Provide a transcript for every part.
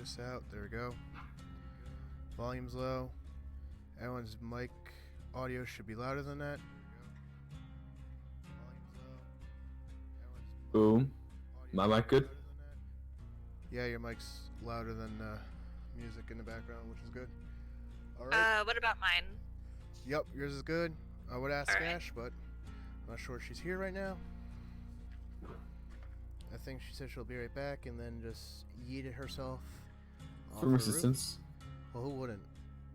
this out. There we go. Volume's low. Everyone's mic audio should be louder than that. Boom. My mic good? Yeah, your mic's louder than music in the background, which is good. All right. What about mine? Yep, yours is good. I would ask All right. Ash, but I'm not sure if she's here right now. I think she said she'll be right back and then just yeeted herself off From the roof. assistance. Well, who wouldn't?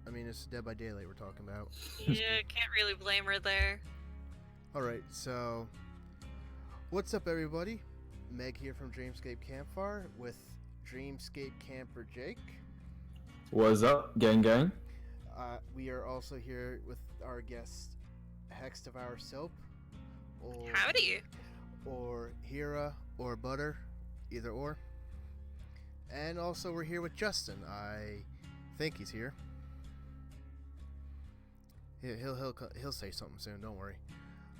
I mean, it's Dead by Daylight we're talking about. Yeah, can't really blame her there. Alright, so what's up, everybody? Meg here from Dreamscape Campfire with Dreamscape Camper Jake. What's up, gang? We are also here with our guest Hex Devour Soap, or Howdy. Hira, or Butter, either or. And also we're here with Justin. I think he's here. He'll say something soon. Don't worry.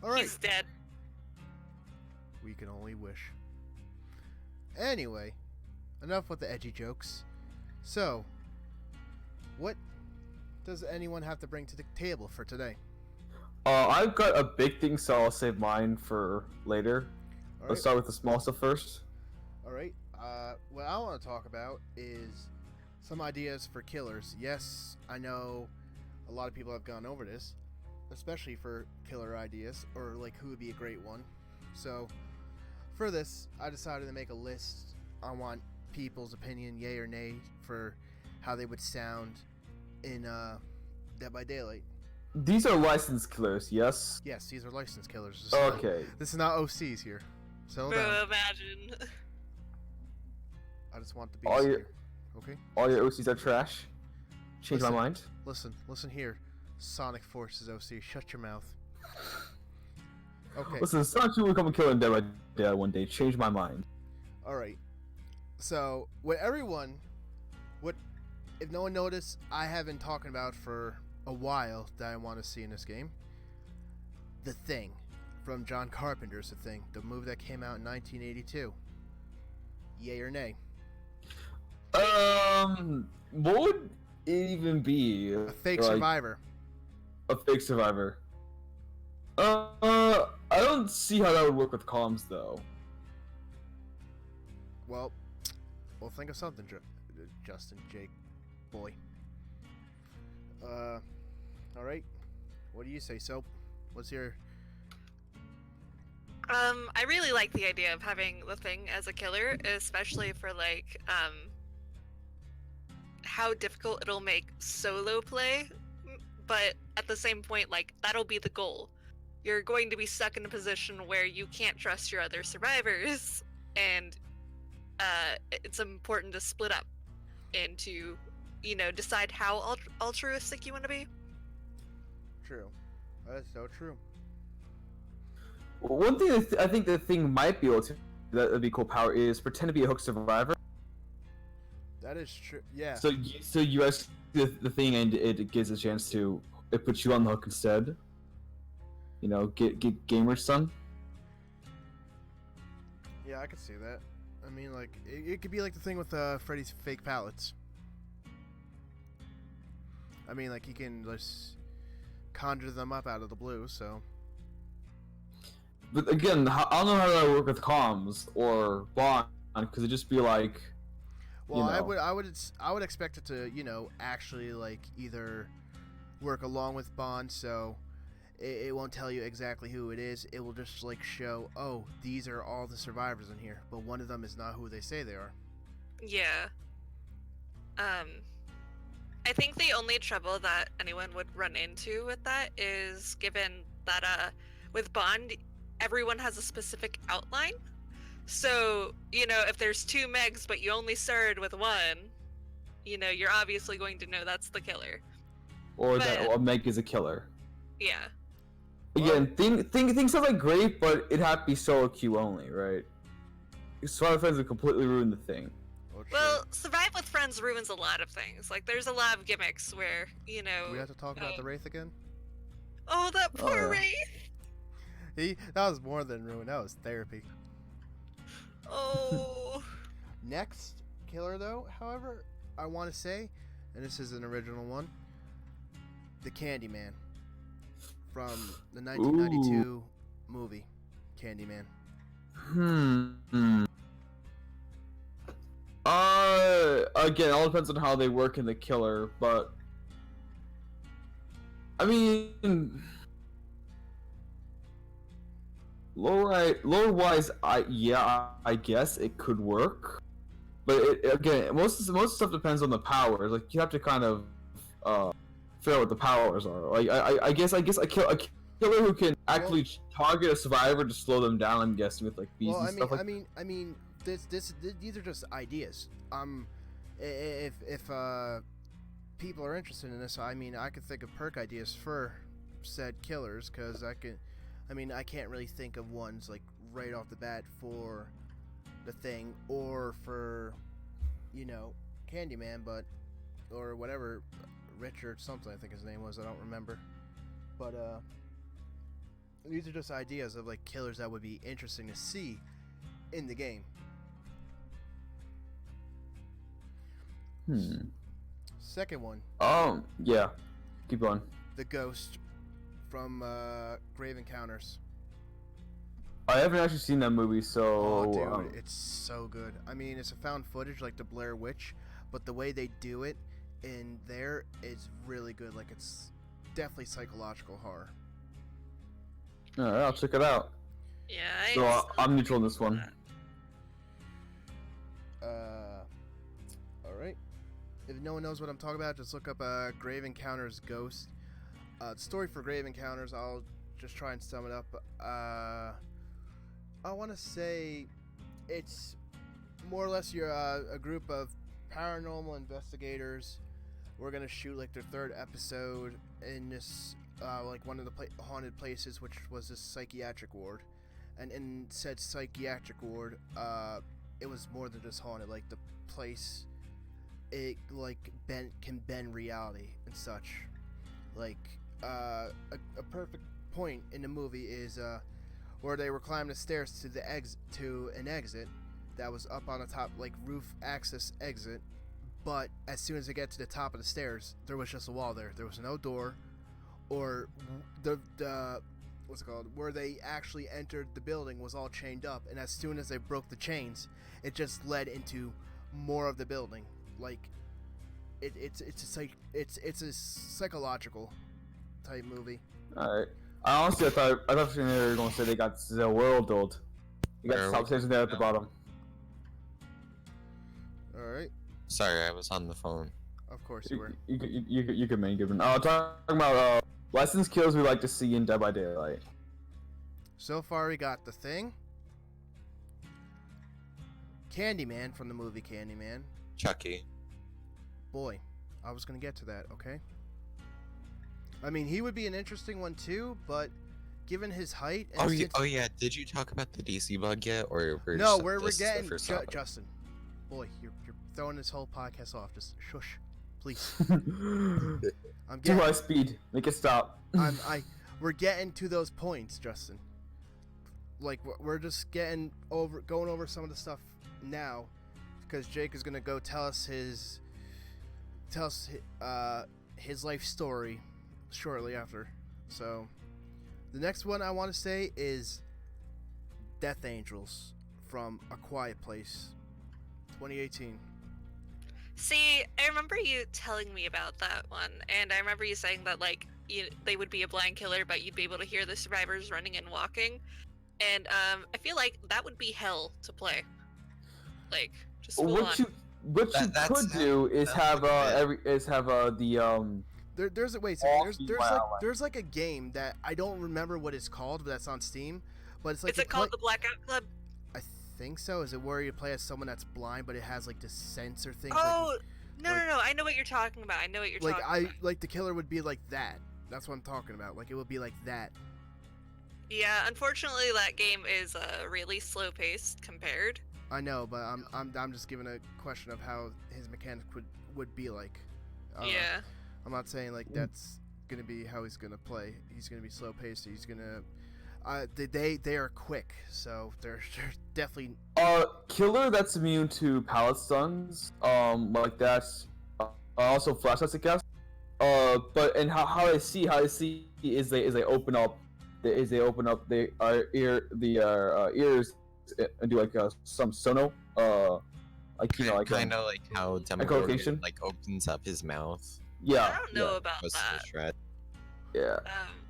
All right. He's dead. We can only wish. Anyway, enough with the edgy jokes. So, what does anyone have to bring to the table for today? I've got a big thing, so I'll save mine for later. All Let's start with the small stuff first. All right. What I want to talk about is some ideas for killers. Yes, I know a lot of people have gone over this, especially for killer ideas, or like who would be a great one. So, for this, I decided to make a list. I want people's opinion, yay or nay, for how they would sound in Dead by Daylight. These are licensed killers, yes? Yes, these are licensed killers. Okay. This is not OCs here. Settle Bro, down. imagine. I just want to be All here. Okay? All your OCs are trash? Change my Listen. mind? Listen here. Sonic Forces OC, shut your mouth. Okay. Listen, Sonic 2 will become a killer in Dead by Daylight one day. Change my mind. Alright. So, if no one noticed, I have been talking about for a while that I want to see in this game. The Thing. From John Carpenter's The Thing. The movie that came out in 1982. Yay or nay? What would it even be? A fake Like, survivor. A fake survivor. I don't see how that would work with comms, though. Well, think of something, Justin, Jake, boy. Alright. What do you say, Soap? What's your... I really like the idea of having the Thing as a killer, especially for like, how difficult it'll make solo play, but at the same point, like, that'll be the goal. You're going to be stuck in a position where you can't trust your other survivors, and it's important to split up and to, decide how altruistic you want to be. True. That's so true. One thing I think the Thing might be able to, that would be cool power, is pretend to be a hook survivor. That is true. Yeah. So you ask the Thing, and it gives a chance to, it puts you on the hook instead. Get gamer son. Yeah, I could see that. I mean, like, it could be like the thing with Freddy's fake pallets. I mean, like, he can just conjure them up out of the blue, so... But again, I don't know how that would work with comms or Bond, because it'd just be like... Well, I would expect it to, actually, like, either work along with Bond, so... It won't tell you exactly who it is. It will just like show, oh, these are all the survivors in here, but one of them is not who they say they are. Yeah. I think the only trouble that anyone would run into with that is given that with Bond, everyone has a specific outline. So, if there's two Megs but you only started with one, you're obviously going to know that's the killer. Or that Meg is a killer. Yeah. Again, thing sounds like great, but it'd have to be solo queue only, right? Survival Friends would completely ruin the Thing. Well, Survive with Friends ruins a lot of things. Like, there's a lot of gimmicks where, Do we have to talk about the Wraith again? Oh, that poor yeah. Wraith! That was more than ruin, that was therapy. Oh. Next killer, though, however, I want to say, and this is an original one, the Candyman from the 1992 movie Candyman. Again, it all depends on how they work in the killer, but I mean, lore-wise, I guess it could work, but again, most stuff depends on the powers. Like you have to kind of figure out what the powers are. Like I guess a killer who can actually target a survivor to slow them down. I'm guessing with like bees and stuff like. I mean, these are just ideas. If people are interested in this, I mean, I could think of perk ideas for said killers, because I can't really think of ones like right off the bat for the Thing or for, Candyman, but or whatever, Richard something I think his name was. I don't remember, but these are just ideas of like killers that would be interesting to see in the game. Second one. Yeah. Keep going. The Ghost from Grave Encounters. I haven't actually seen that movie, so. Oh, dude, it's so good. I mean, it's a found footage like the Blair Witch, but the way they do it in there is really good. Like, it's definitely psychological horror. Alright, I'll check it out. Yeah, So I'm neutral in this one. Alright. If no one knows what I'm talking about, just look up Grave Encounters Ghost. The story for Grave Encounters, I'll just try and sum it up. I want to say it's more or less you're a group of paranormal investigators. We're going to shoot like their third episode in this, like one of the haunted places, which was this psychiatric ward. And in said psychiatric ward, it was more than just haunted. Like the place, it like can bend reality and such. Like a perfect point in the movie is where they were climbing the stairs to an exit that was up on the top, like roof access exit. But as soon as they get to the top of the stairs, there was just a wall there. There was no door, or the what's it called? Where they actually entered the building was all chained up. And as soon as they broke the chains, it just led into more of the building. Like it's a psychological type movie. All right. Honestly, I thought they were going to say they got the world old. You got the top station there at the bottom. All right. Sorry, I was on the phone. Of course you were. You can main given. Talking about licensed kills we like to see in Dead by Daylight. So far, we got The Thing, Candyman from the movie Candyman. Chucky. Boy, I was gonna get to that. Okay. I mean, he would be an interesting one too, but given his height. And Oh yeah. Did you talk about the DC bug yet, or no? We're getting Justin. Boy, you're throwing this whole podcast off. Just shush, please. I'm Too high speed. Make it stop. We're getting to those points, Justin. Like we're just going over some of the stuff now, because Jake is gonna go tell us his life story shortly after. So the next one I want to say is Death Angels from A Quiet Place, 2018. See, I remember you telling me about that one, and I remember you saying that like they would be a blind killer, but you'd be able to hear the survivors running and walking. And I feel like that would be hell to play. Like, just full what on. you could do is have There's a wait. There's like a game that I don't remember what it's called, but that's on Steam. But it's like Is it called the Blackout Club? I think so. Is it where you play as someone that's blind, but it has like the sensor thing? Oh, no. I know what you're talking about. Like the killer would be like that. That's what I'm talking about. Like it would be like that. Yeah, unfortunately, that game is really slow-paced compared. I know, but I'm just giving a question of how his mechanic would be like. Yeah. I'm not saying like that's gonna be how he's gonna play. He's gonna be slow-paced. He's gonna They are quick, so they're definitely. Killer that's immune to pallet stuns. Like that's also flashlights, I guess. But and how I see is they open up the ears and do like some sono like like kind of like how echolocation? Demogorgon like opens up his mouth. yeah I don't know about Was that. the shred. yeah.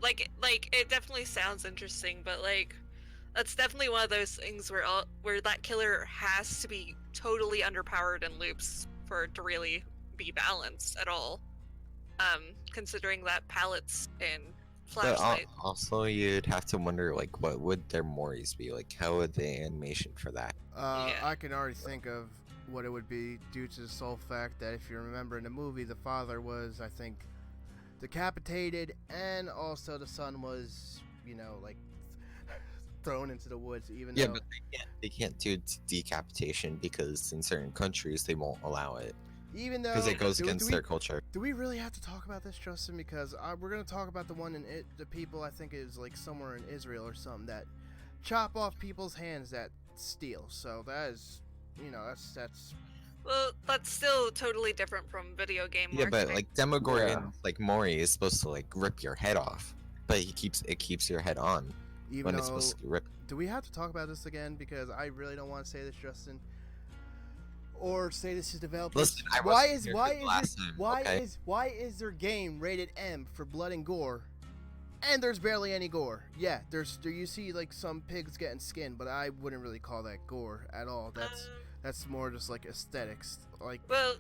Like it definitely sounds interesting, but like that's definitely one of those things where that killer has to be totally underpowered in loops for it to really be balanced at all. Considering that pallets and But flashlight. also, you'd have to wonder like what would their mores be like? How would the animation for that? Yeah. I can already think of what it would be due to the sole fact that if you remember in the movie, the father was, I think, decapitated, and also the son was, like thrown into the woods. Even Yeah, though, but they can't do decapitation because in certain countries they won't allow it even though because it goes do- against do we, their culture. Do we really have to talk about this, Justin? Because we're gonna talk about the one the people I think is like somewhere in Israel or something that chop off people's hands that steal. So that is, that's Well, that's still totally different from video game Yeah, but marketing. like Demogorgon, Yeah. like Mori is supposed to like rip your head off, but it keeps your head on even when though. it's supposed to rip. Do we have to talk about this again? Because I really don't want to say this, Justin, or say this is developers. Listen, I why wasn't is here why for the is last it, time, why okay? is their game rated M for blood and gore, and there's barely any gore? Yeah, there you see like some pigs getting skinned, but I wouldn't really call that gore at all. That's more just like aesthetics, like Well,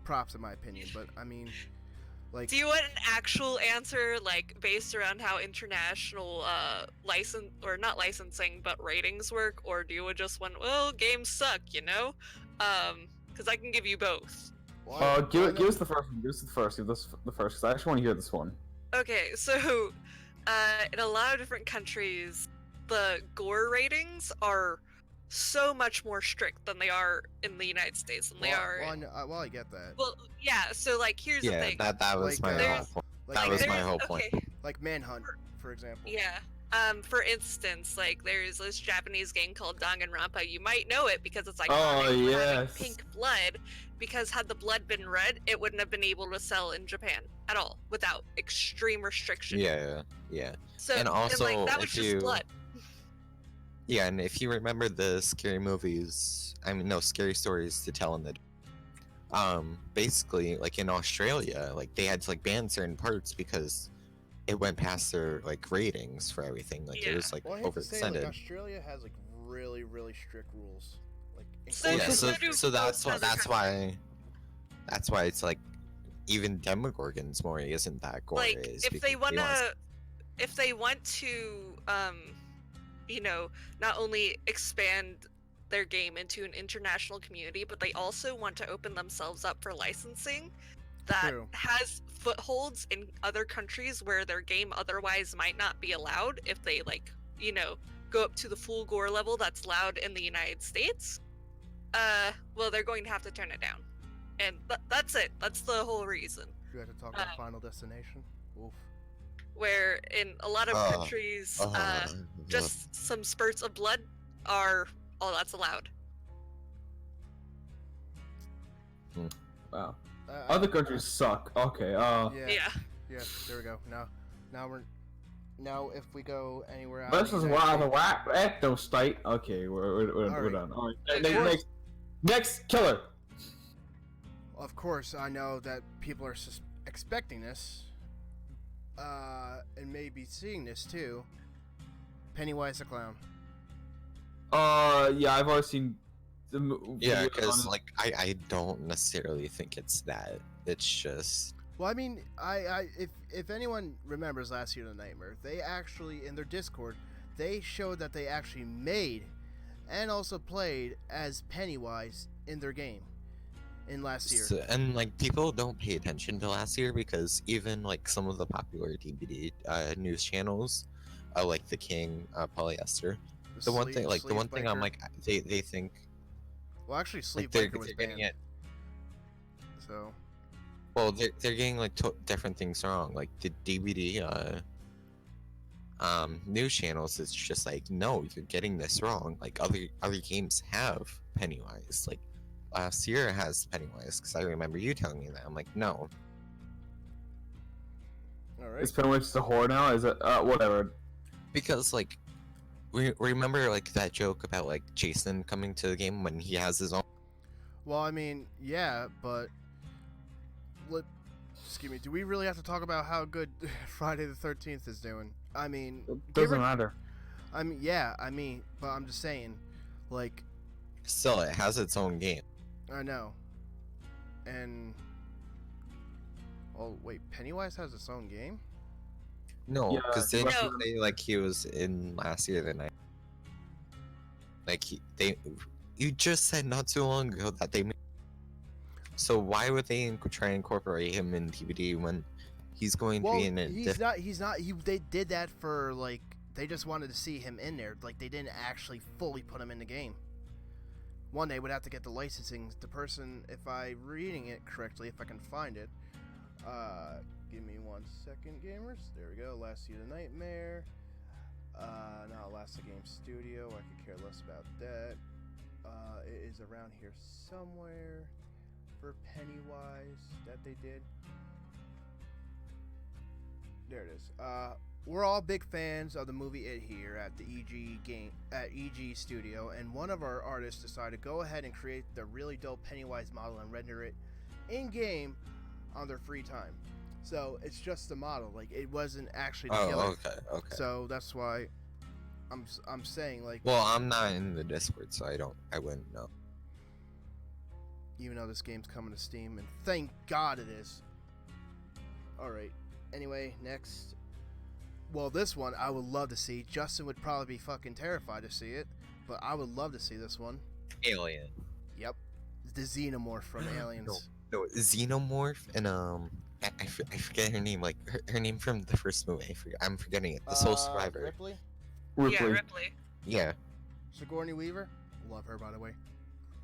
props in my opinion. But I mean, like do you want an actual answer, like based around how international license or not licensing but ratings work, or do you just want, well, games suck, because I can give you both. Give us the first one. Give us the first. Give us the first, because I actually want to hear this one. Okay, so in a lot of different countries, the gore ratings are so much more strict than they are in the United States than they are. Well, I get that. Well, yeah. So like, here's the Yeah, thing. that was Like, my there's- whole point. Like, That was my there's- whole point. Okay, like Manhunt, for example. yeah. For instance, like there's this Japanese game called Danganronpa. You might know it because it's iconic Oh, for having yes. pink blood. Because had the blood been red, it wouldn't have been able to sell in Japan at all without extreme restriction. Yeah. So And also, like that was if just you- blood. Yeah, and if you remember the scary movies, scary stories to tell in the basically like in Australia, like they had to like ban certain parts because it went past their like ratings for everything. Like it was like Well, I hate to say, like overextended. Australia has like really, really strict rules. Like So Yeah, including- so do so most other that's why it's like even Demogorgon's Mori isn't that gory. Like is if because they he want wants- to, if they want to, not only expand their game into an international community, but they also want to open themselves up for licensing that True. has footholds in other countries where their game otherwise might not be allowed if they go up to the full gore level that's allowed in the United States. Well, they're going to have to turn it down, and that's it. That's the whole reason. You have to talk about Final Destination. Oof. Where in a lot of Oh, countries, uh, just some spurts of blood are all that's allowed. Wow. Uh, Other countries suck. Okay. Yeah. Yeah. Yeah. There we go. Now if we go anywhere out. This of is the why the United rap ethno state. Okay, we're Alright. done. All right. Okay. Next killer. Of course, I know that people are expecting this, and maybe seeing this too. Pennywise the Clown. Yeah, I've already seen the Yeah, videos because on it. like I don't necessarily think it's that. It's just Well, I mean, if anyone remembers last year the Nightmare, they actually in their Discord they showed that they actually made and also played as Pennywise in their game in last year. and like people don't pay attention to last year because even like some of the popular DVD news channels, like the King, Polyester. The one thing, like the one thing I'm Sleepbreaker- like, they think well, actually, like they're Sleepbreaker was getting banned. it. So Well, they're getting like different things wrong. Like the DVD, news channels, it's just like, no, you're getting this wrong. Like other games have Pennywise. Like Sierra has Pennywise, because I remember you telling me that. I'm like, no. All right. Is Pennywise just a horror now? Is it whatever? Because like, remember like that joke about like Jason coming to the game when he has his own. Well, I mean, yeah, but excuse me. Do we really have to talk about how good Friday the 13th is doing? I mean, It doesn't matter. I mean, yeah. I mean, but I'm just saying, like, Still, it has its own game. I know, and oh wait, Pennywise has its own game. No, Yeah, because he they must didn't have- say like he was in last year the night. Like you just said not too long ago that they. So why would they try and incorporate him in TBD when he's going to Well, be in a he's not. He's not. They did that for like they just wanted to see him in there. Like they didn't actually fully put him in the game. One, they would have to get the licensing. The person, if I reading it correctly, if I can find it, give me 1 second, gamers. There we go. Last Year the Nightmare. Not Last Game Studio. I could care less about that. It is around here somewhere for Pennywise that they did. There it is. We're all big fans of the movie It here at the EG Studio, and one of our artists decided to go ahead and create the really dope Pennywise model and render it in game on their free time. So it's just the model, like it wasn't actually the killer. Oh, okay. So that's why I'm saying, like, Well, I'm not in the Discord, so I wouldn't know. even though this game's coming to Steam, and thank God it is. All right. Anyway, next. Well, this one I would love to see. Justin would probably be fucking terrified to see it, but I would love to see this one. Alien. Yep, the Xenomorph from Aliens. No, Xenomorph and I forget her name. Like her name from the first movie. I'm forgetting it. The Soul Survivor. Ripley, Ripley. Yeah, Ripley. Yeah. Sigourney Weaver. Love her, by the way.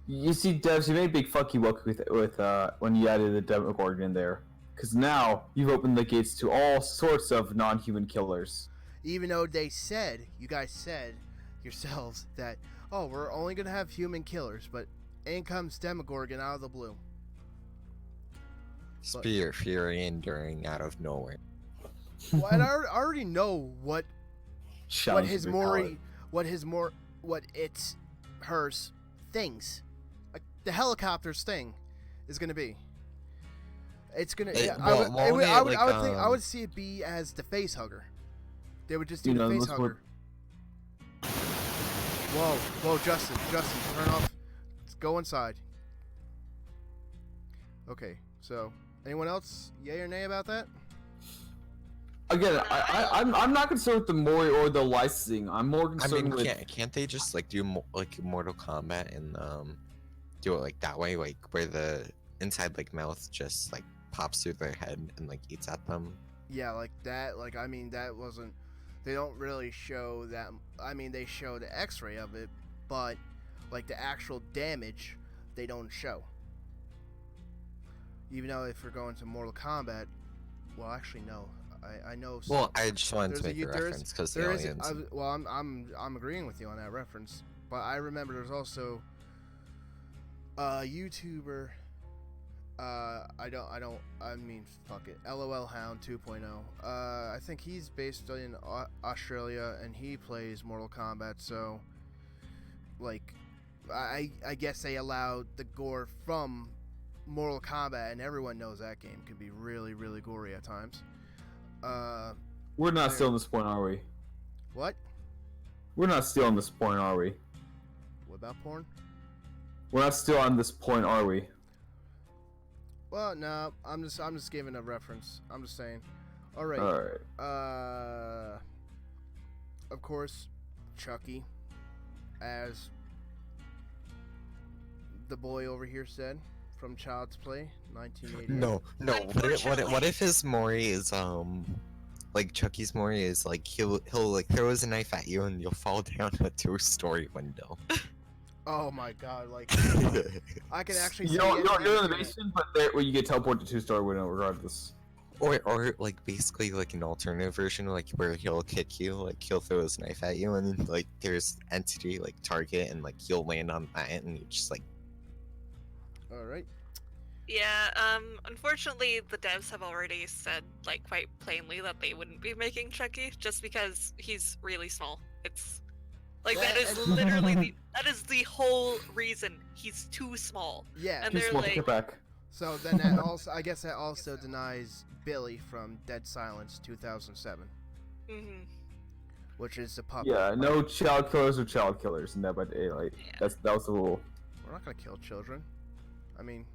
You see, Devs, you made a big fuck you up with when you added the Demogorgon in there, because now you've opened the gates to all sorts of non-human killers. Even though they said, you guys said yourselves that, oh, we're only gonna have human killers, but in comes Demogorgon out of the blue. Spear, Fury, Enduring out of nowhere. Well, and I already know what Challenge his to call it. Mori, what it's hers things, like the helicopter's thing, is gonna be. It's gonna. It- Yeah, well, I would like, think I would see it be as the face hugger. They would just do You the know, face let's hugger. Whoa, Justin, turn off. Let's go inside. Okay, so anyone else, yay or nay about that? Again, I'm not concerned with the Mori or the licensing. I'm more I concerned mean, with. can't they just like do like Mortal Kombat and do it like that way, like where the inside like mouth just like pops through their head and like eats at them? Yeah, like that. Like I mean, that wasn't. They don't really show that. I mean, they show the X-ray of it, but like the actual damage, they don't show. Even though if we're going to Mortal Kombat, well, actually no. I know. Well, I just wanted to there's make a there is- reference because the there is. aliens. I'm agreeing with you on that reference, but I remember there's also a YouTuber. I mean, fuck it. LOL Hound 2.0. I think he's based in Australia and he plays Mortal Kombat. So, like, I guess they allowed the gore from Mortal Kombat, and everyone knows that game can be really, really gory at times. We're not still on this point, are we? What? We're not still on this point, are we? What about porn? We're not still on this point, are we? Well, no. I'm just giving a reference. I'm just saying. All right. Alright. Of course, Chucky, as the boy over here said from Child's Play, 1980. No. What if his Mori is like Chucky's Mori is like he'll like throw his knife at you and you'll fall down a two-story window. Oh my God! Like I can actually. You're in the basement, but there, well, you get teleported to two-story window regardless. Or like basically like an alternative version, like where he'll kick you, like he'll throw his knife at you, and then like there's entity like target, and like you'll land on that, and you just like All right. Yeah, unfortunately, the devs have already said, like, quite plainly that they wouldn't be making Chucky just because he's really small. It's like that is literally that is the whole reason. He's too small. Yeah. And Just they're want to like, get back. So then that also, I guess that also denies Billy from Dead Silence 2007, mhm. which is a puppet. Yeah, no child killers or child killers in Dead by Daylight. Yeah. That was the rule. We're not gonna kill children. I mean,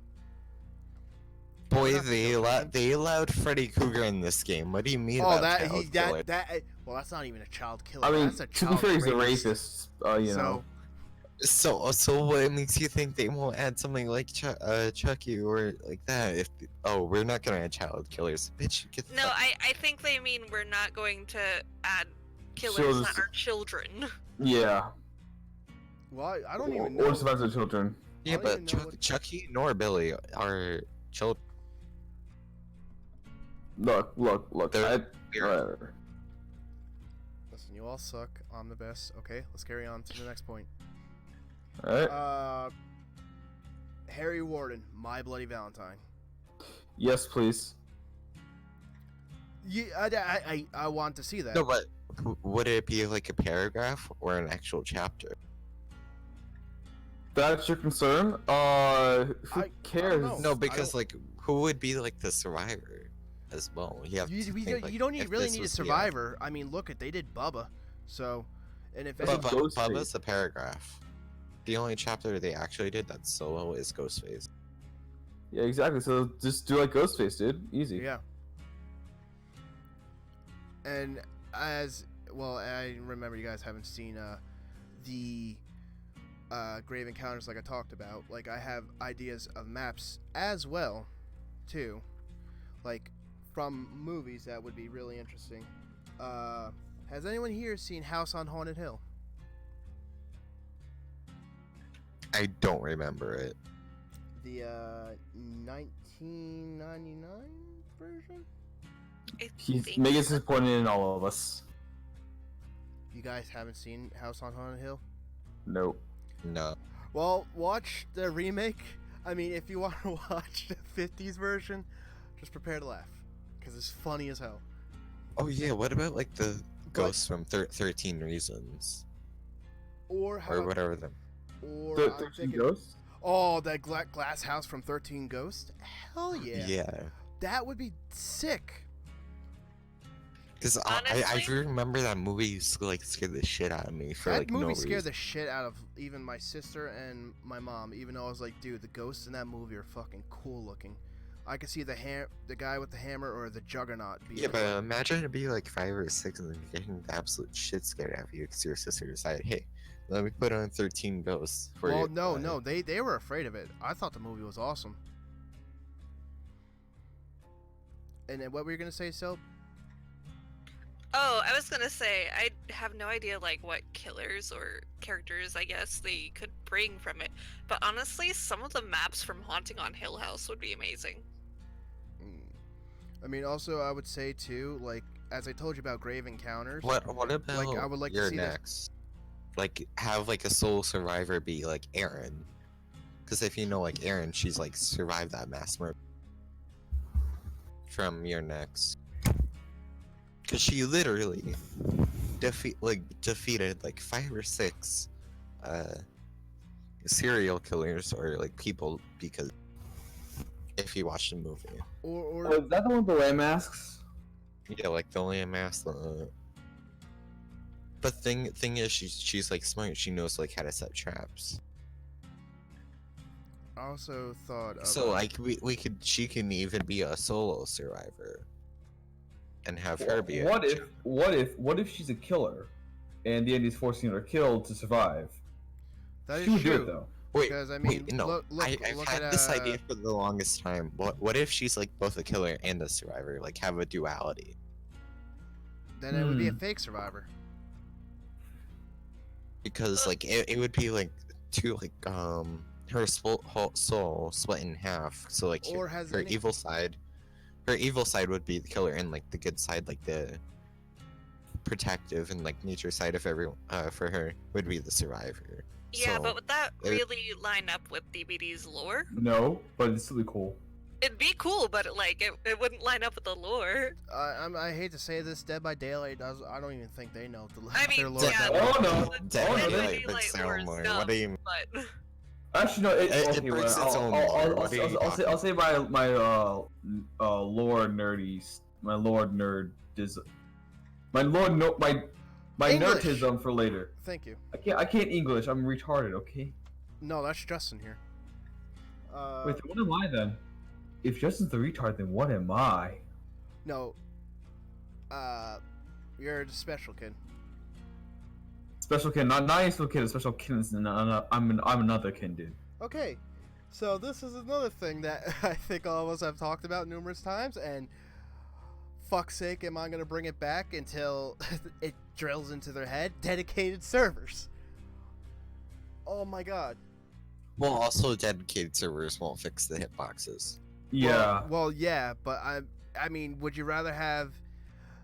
boy, not children. they allowed Freddy Krueger in this game. What do you mean oh, about that child he killer? well, that's not even a child killer. I mean, that's a to be child fair, he's a rapist. rapist. You know. So what makes you think they won't add something like Chucky or like that? If we're not gonna add child killers, bitch. Get the No, fuck- I think they mean we're not going to add killers Children- that are children. Yeah. Well, I don't Or, even know. or survivors of children. Yeah, I don't but even know what- Chucky nor Billy are children. Look. They're- Whatever. Listen, you all suck. I'm the best. Okay, let's carry on to the next point. Alright. Harry Warden, My Bloody Valentine. Yes, please. Yeah, I want to see that. No, but would it be like a paragraph or an actual chapter? That's your concern? Who I cares? don't know. No, I because don't- like who would be like the survivor as well? You have to You think, like, don't if really this need a was the, survivor. I mean, look, they did Bubba, so, and if That's any, a Ghostface. Bubba's a paragraph. The only chapter they actually did that's solo is Ghostface. Yeah, exactly. So just do like Ghostface, dude. Easy. yeah. And as well, I remember you guys haven't seen the Grave Encounters like I talked about. Like I have ideas of maps as well, too, like from movies that would be really interesting. Has anyone here seen House on Haunted Hill? I don't remember it. The 1999 version? I He's think Megan's so. disappointed in all of us. You guys haven't seen House on Haunted Hill? Nope. No. Well, watch the remake. I mean, if you want to watch the 50s version, just prepare to laugh. Because it's funny as hell. Oh yeah, what about like the But- ghosts from 13 Reasons Or how or about, whatever them? or I'm 13 thinking, Ghosts? oh, that glass house from 13 Ghosts? Hell yeah. Yeah. That would be sick. Because I Honestly- remember that movie used to like scare the shit out of me for That like movie no scared reason. the shit out of even my sister and my mom, even though I was like, dude, the ghosts in that movie are fucking cool looking. I could see the guy with the hammer or the juggernaut be Yeah, but imagine it'd be like 5 or 6 and then getting the absolute shit scared out of you because your sister decided, hey, let me put on 13 ghosts for well, you. no, they were afraid of it. I thought the movie was awesome. And then what were you gonna say, Sil? Oh, I was gonna say I have no idea like what killers or characters I guess they could bring from it. But honestly, some of the maps from Haunting on Hill House would be amazing. I mean, also I would say too, like as I told you about Grave Encounters. What about I would like to your see this- next? Like have like a sole survivor be like Erin. Because if you know like Erin, she's like survived that mass murder from your next. Because she literally defeated like 5 or 6 serial killers or like people because if you watch the movie. Or Oh, is that the one with the lamb masks? Yeah, like the only mask. But thing is, she's like smart. She knows like how to set traps. I also thought of, So like she can even be a solo survivor, and have her be. What if she's a killer, and the Andy's forcing her killed to survive? that is She would do true. it though. Wait, because, I mean, wait, no. I've look had at, this idea for the longest time. What if she's like both a killer and a survivor? Like have a duality. then it would be a fake survivor. Because like it would be like two like her whole soul split in half. So like Or has her any- evil side her evil side would be the killer, and like the good side, like the protective and like nature side of everyone, for her would be the survivor. Yeah, So, but would that it- really line up with DBD's lore? No, but it's really cool. It'd be cool, but it wouldn't line up with the lore. I hate to say this, Dead by Daylight does. I don't even think they know the, I their mean, lore. yeah, that well. Oh, no. the Dead Oh, Dead no, by Daylight breaks Daylight lore down is more. dumb, What do you? but Actually, no. It Okay, breaks well, its own I'll, lore. I'll, What are you I'll say my lore nerdies, my lore nerdism, my lore no my English. nerdism for later. Thank you. I can't English. I'm retarded. Okay. No, that's Justin here. Wait, what am I then? If Justin's the retard, then what am I? No. You're the special kid. Special kid, not a special kid. A special kid is I'm another kid, dude. Okay, so this is another thing that I think all of us have talked about numerous times, and fuck's sake, am I gonna bring it back until it drills into their head? Dedicated servers. Oh my god. Well, also dedicated servers won't fix the hitboxes. Yeah. Well, yeah, but I mean, would you rather have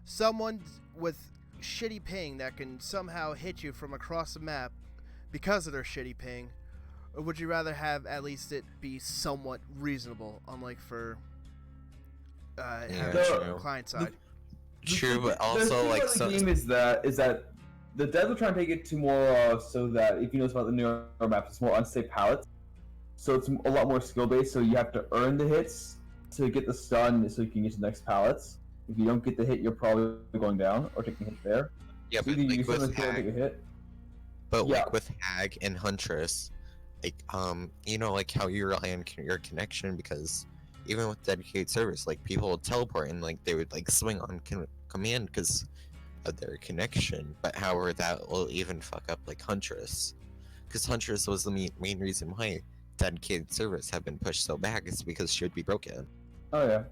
someone with shitty ping that can somehow hit you from across the map because of their shitty ping, or would you rather have at least it be somewhat reasonable, unlike for having true. client side? True, but The also thing like about the so. game is that the devs are trying to take it to more so that if you notice about the newer maps, it's more unsafe pallets. So it's a lot more skill based. So you have to earn the hits to get the stun, so you can get to the next pallets. If you don't get the hit, you're probably going down or taking a hit there. Yeah, So but either like you with take a Hag, hit. but Yeah. like with Hag and Huntress, like you know, like how you rely on your connection, because even with dedicated servers, like people would teleport and like they would like swing on command because of their connection. But however, that will even fuck up like Huntress, because Huntress was the main reason why dedicated servers have been pushed so back, is because she would be broken. Oh yeah.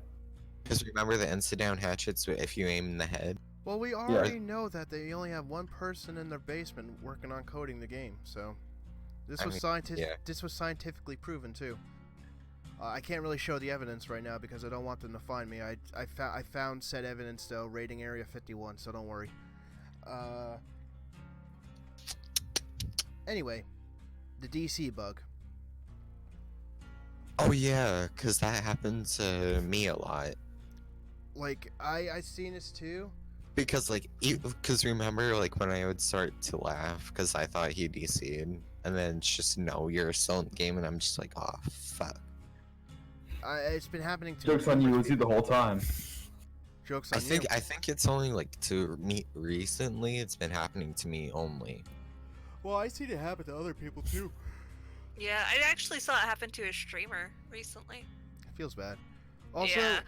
Because remember the instant down hatchets if you aim in the head? Well, we already know that they only have one person in their basement working on coding the game, so this I was mean, yeah. This was scientifically proven too. I can't really show the evidence right now because I don't want them to find me. I found said evidence though, rating Area 51, so don't worry. Anyway, the DC bug. Oh yeah, because that happens to me a lot. Like I seen this too. Because like, because remember like when I would start to laugh because I thought he DC'd, and then it's just no, you're still in the game, and I'm just like, oh fuck. It's been happening to Jokes on you, it numerous was you the people. whole time. Jokes on I think you. I think it's only like to me recently. It's been happening to me only. Well, I seen it happen to other people too. yeah, I actually saw it happen to a streamer recently. It feels bad. Also, Yeah.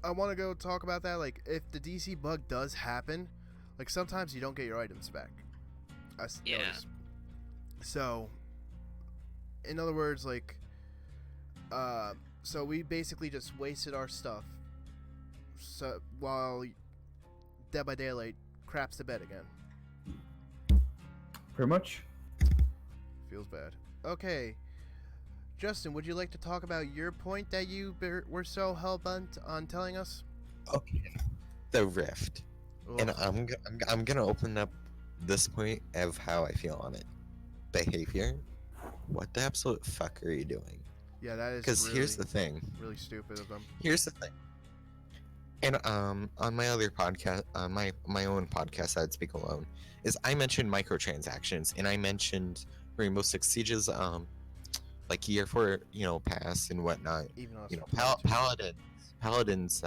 I want to go talk about that. Like, if the DC bug does happen, like sometimes you don't get your items back. Yeah. noticed. So, in other words, like, so we basically just wasted our stuff. So while Dead by Daylight craps the bed again. Pretty much. Feels bad. Okay. Justin, would you like to talk about your point that you were so hell-bent on telling us? Okay. The rift, and Ugh. I'm gonna open up this point of how I feel on it. Behavior. What the absolute fuck are you doing? Yeah, that is Because really, here's the thing. really stupid of them. Here's the thing. And on my other podcast, my own podcast, I'd Speak Alone, is I mentioned microtransactions, and I mentioned Rainbow Six Siege's like year 4 pass and whatnot. Even though it's You know, not Paladin's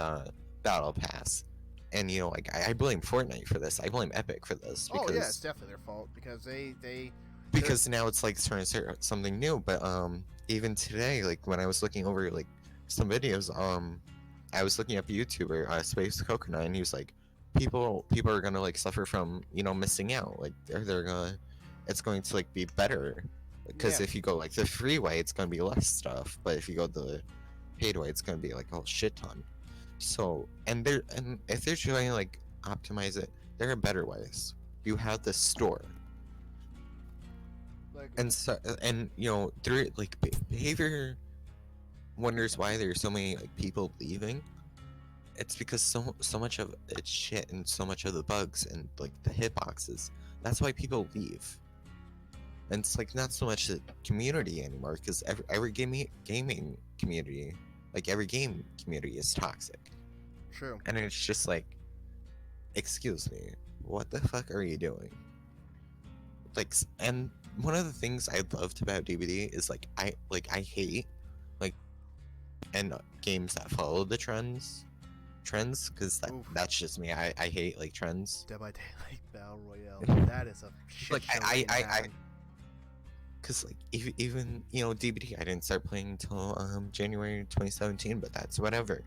battle pass, and like I blame Fortnite for this. I blame Epic for this because Oh yeah, it's definitely their fault because they because now it's like trying to start something new. But even today, like when I was looking over like some videos, I was looking up a YouTuber, Space Coconut, and he was like, people are gonna like suffer from missing out. Like they're gonna, it's going to like be better because Yeah. if you go like the free way, it's gonna be less stuff. But if you go the paid way, it's gonna be like a whole shit ton. So and if they're trying to like optimize it, there are better ways. You have the store. like And so, through like behavior wonders why there's so many like people leaving, it's because so much of it's shit and so much of the bugs and like the hitboxes. That's why people leave. And it's like not so much the community anymore, because every gaming community, like every game community, is toxic. True. And it's just like, excuse me, what the fuck are you doing? Like, and one of the things I loved about DVD is like I hate like and games that follow the trends, because Oof. that's just me. I hate like trends. Dead by Daylight Battle Royale. That is a shit Like, show. I waiting to happen. Because like even DBD, I didn't start playing until January 2017, but that's whatever.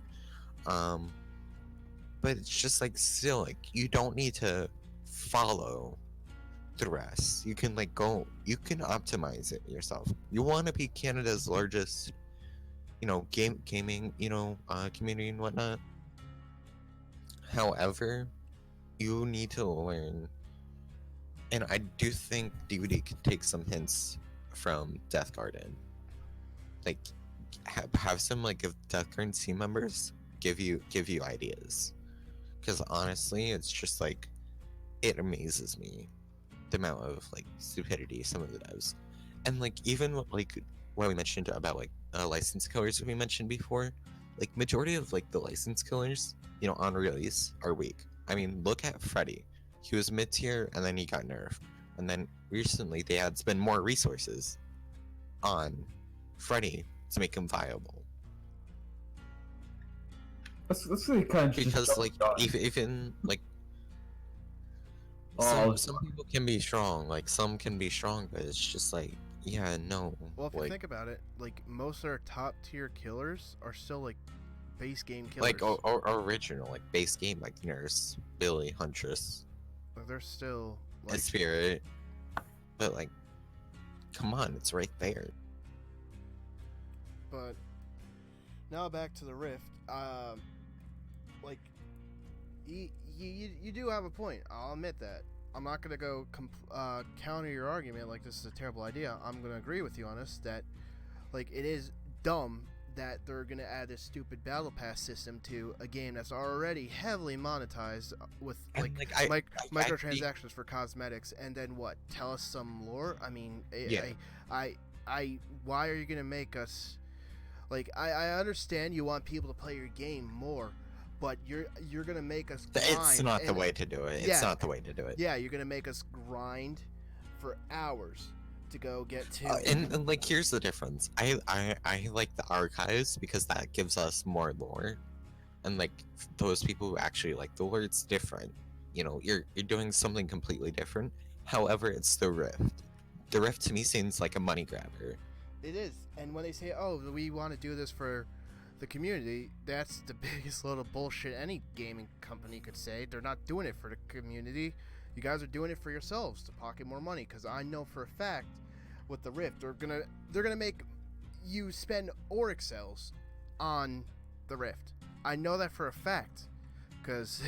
But it's just like still like you don't need to follow the rest. You can like you can optimize it yourself. You want to be Canada's largest, gaming, community and whatnot. However, you need to learn, and I do think DVD could take some hints from Death Garden. Like, have some like of Death Garden team members give you ideas, because honestly, it's just like it amazes me the amount of like stupidity some of the devs, and like even like what we mentioned about like license killers we mentioned before, like majority of like the license killers on release are weak. I mean, look at Freddy. He was mid-tier and then he got nerfed, and then recently they had spent more resources on Freddy to make him viable, That's really kind of because like even like some people can be strong, like some can be strong, but it's just like, yeah, no. Well, if you like think about it, like most of our top tier killers are still like base game killers. like or original like base game, like Nurse, Billy, Huntress, Like, they're still and like Spirit, but like, come on, it's right there. But now back to the Rift. Like you do have a point. I'll admit that. I'm not gonna go counter your argument like this is a terrible idea. I'm gonna agree with you on this, that like it is dumb that they're gonna add this stupid battle pass system to a game that's already heavily monetized with And, like, like, microtransactions for cosmetics, and then what? Tell us some lore? I mean, Yeah. I why are you gonna make us like? I understand you want people to play your game more, but you're gonna make us grind. It's not the and- way to do it. Yeah. It's not the way to do it. Yeah, you're gonna make us grind for hours to go get to. And like, here's the difference. I like the archives because that gives us more lore, and like those people who actually like the lore, it's different. You're doing something completely different. However, it's the Rift. The Rift to me seems like a money grabber. It is, and when they say, "Oh, we want to do this for the community," that's the biggest load of bullshit any gaming company could say. They're not doing it for the community. You guys are doing it for yourselves to pocket more money. Because I know for a fact, with the Rift, they're gonna make you spend Auric cells on the Rift. I know that for a fact, because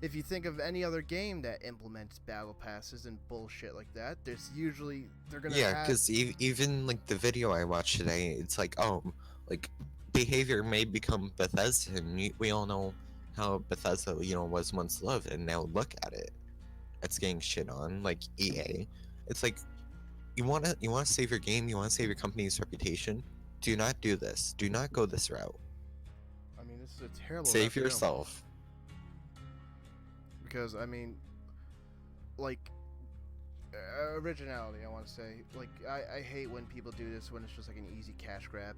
if you think of any other game that implements battle passes and bullshit like that, there's usually they're gonna Yeah, have. because even like the video I watched today, it's like, oh, like behavior may become Bethesda, and we all know how Bethesda, was once loved, and now look at it. It's getting shit on, like EA. It's like, you wanna save your game, you wanna save your company's reputation. Do not do this. Do not go this route. I mean, this is a terrible. Save route to go. yourself. Because I mean, like originality. I want to say, like, I hate when people do this when it's just like an easy cash grab.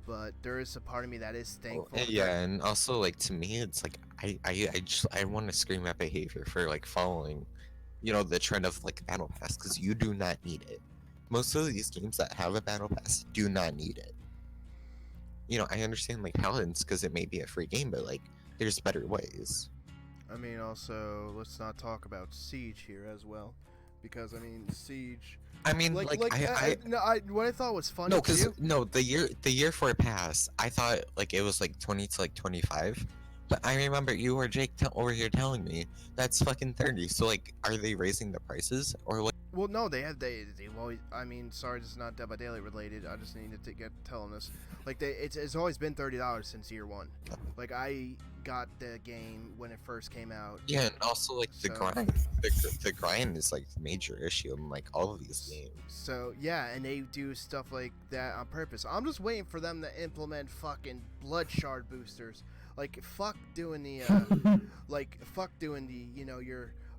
But there is a part of me that is thankful. Yeah, and also like to me, it's like I want to scream at behavior for like following, the trend of like battle pass, because you do not need it. Most of these games that have a battle pass do not need it. I understand like Paladins because it may be a free game, but like there's better ways. I mean, also let's not talk about Siege here as well, because I mean Siege. I mean, Like, what I thought was funny. the year for a pass, I thought like it was like 20 to like 25, but I remember you or Jake over here telling me that's fucking 30. So like, are they raising the prices or like? Well, no, they've always. I mean, sorry, this is not Dead by Daylight related. I just needed to get telling this. Like it's always been $30 since year one. Like got the game when it first came out. Yeah, and also like the So- grind. The grind is like a major issue in like all of these games. So yeah, and they do stuff like that on purpose. I'm just waiting for them to implement fucking blood shard boosters. Like fuck doing the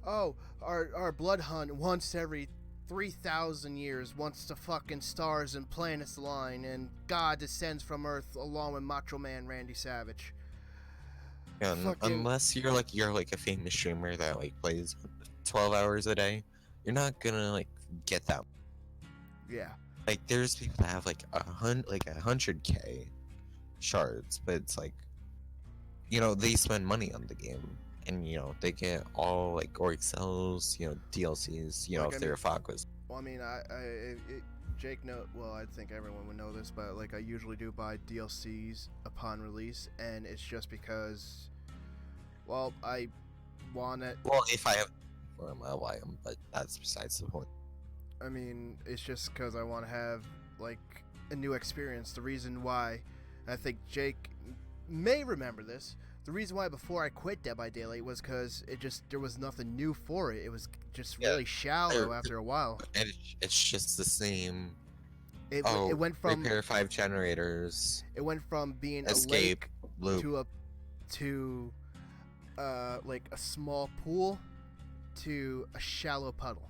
our blood hunt once every 3,000 years, once the fucking stars and planets align and God descends from Earth along with Macho Man Randy Savage. Yeah, Fucking- unless you're like a famous streamer that like plays 12 hours a day, you're not gonna like get that. Yeah. Like there's people that have like 100K shards, but it's like, you know, they spend money on the game, and you know they get all like Orc cells, you know, DLCs, you know, Like, if I they're mean- Fagos. Well, I mean, Jake know. Well, I think everyone would know this, but like I usually do buy DLCs upon release, and it's just because, well, I want it. Well, if I have, or I'll buy them, but that's besides the point. I mean, it's just because I want to have like a new experience. The reason why, I think Jake may remember this. The reason why before I quit Dead by Daylight was because there was nothing new for it. It was just Yeah, really shallow there- after a while. And it's just the same. It Oh, went from repair 5 generators, being escape, a loop. lake to like a small pool to a shallow puddle.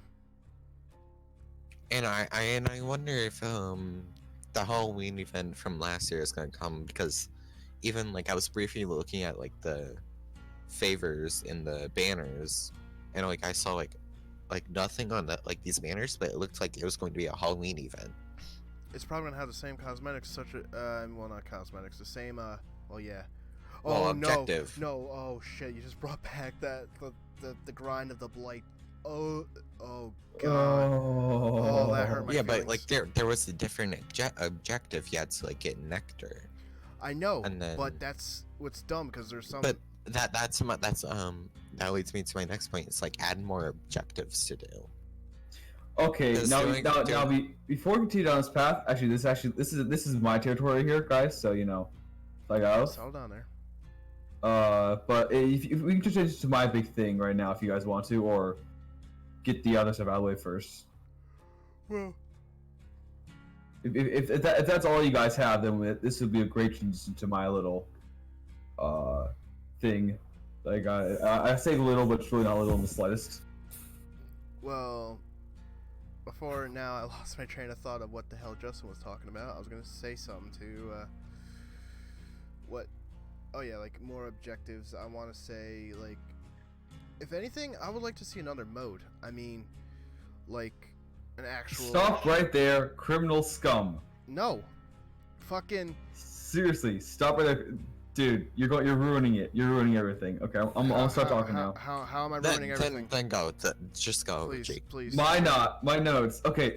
And I wonder if the Halloween event from last year is gonna come, because even like I was briefly looking at like the favors in the banners, and like I saw like nothing on that, like these banners, but it looked like it was going to be a Halloween event. It's probably gonna have the same cosmetics, well, not cosmetics, the same well, yeah. Well, Oh objective. no! Oh shit! You just brought back the grind of the blight. Oh god! Oh, that hurt my Yeah, but feelings. like there was a different objective. You had to like get nectar, I know, and then but that's what's dumb because there's some. but that leads me to my next point. It's like add more objectives to do. Okay, Because before we continue down this path, this is my territory here, guys. So you know, like I was. Settle down there. But if we can change to my big thing right now, if you guys want to, or get the other stuff out of the way first. Well, If that's all you guys have, then this would be a great transition to my little thing. Like I say little, but it's really not little in the slightest. well, before now, I lost my train of thought of what the hell Justin was talking about. I was gonna say something to what? Oh yeah, like more objectives. I want to say like, if anything, I would like to see another mode. I mean, like an actual. Stop right there, criminal scum. No, fucking. Seriously, stop right there, dude. You're ruining it. You're ruining everything. Okay, I'm gonna start talking now. How am I ruining everything? Then go. Just go, Please, Jake. please. My notes. Okay,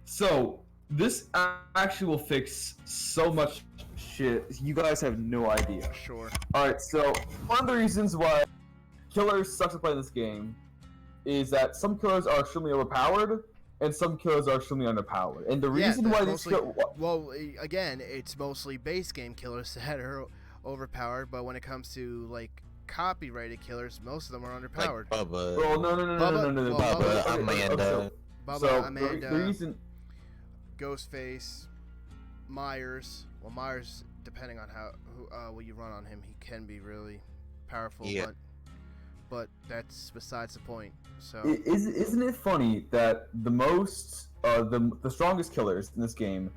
so this actually will fix so much shit. You guys have no idea. Sure. Alright, so one of the reasons why killers suck to play this game is that some killers are extremely overpowered and some killers are extremely underpowered. And the reason that's why these mostly- Well, again, it's mostly base game killers that are overpowered, but when it comes to like copyrighted killers, most of them are Like underpowered. Bubba. well, no, Bubba, okay, Amanda. Bubba, so Amanda, the reason Ghostface, Myers. Well, Myers, depending on what you run on him, he can be really powerful. Yeah. But that's besides the point. So isn't it funny that the most the strongest killers in this game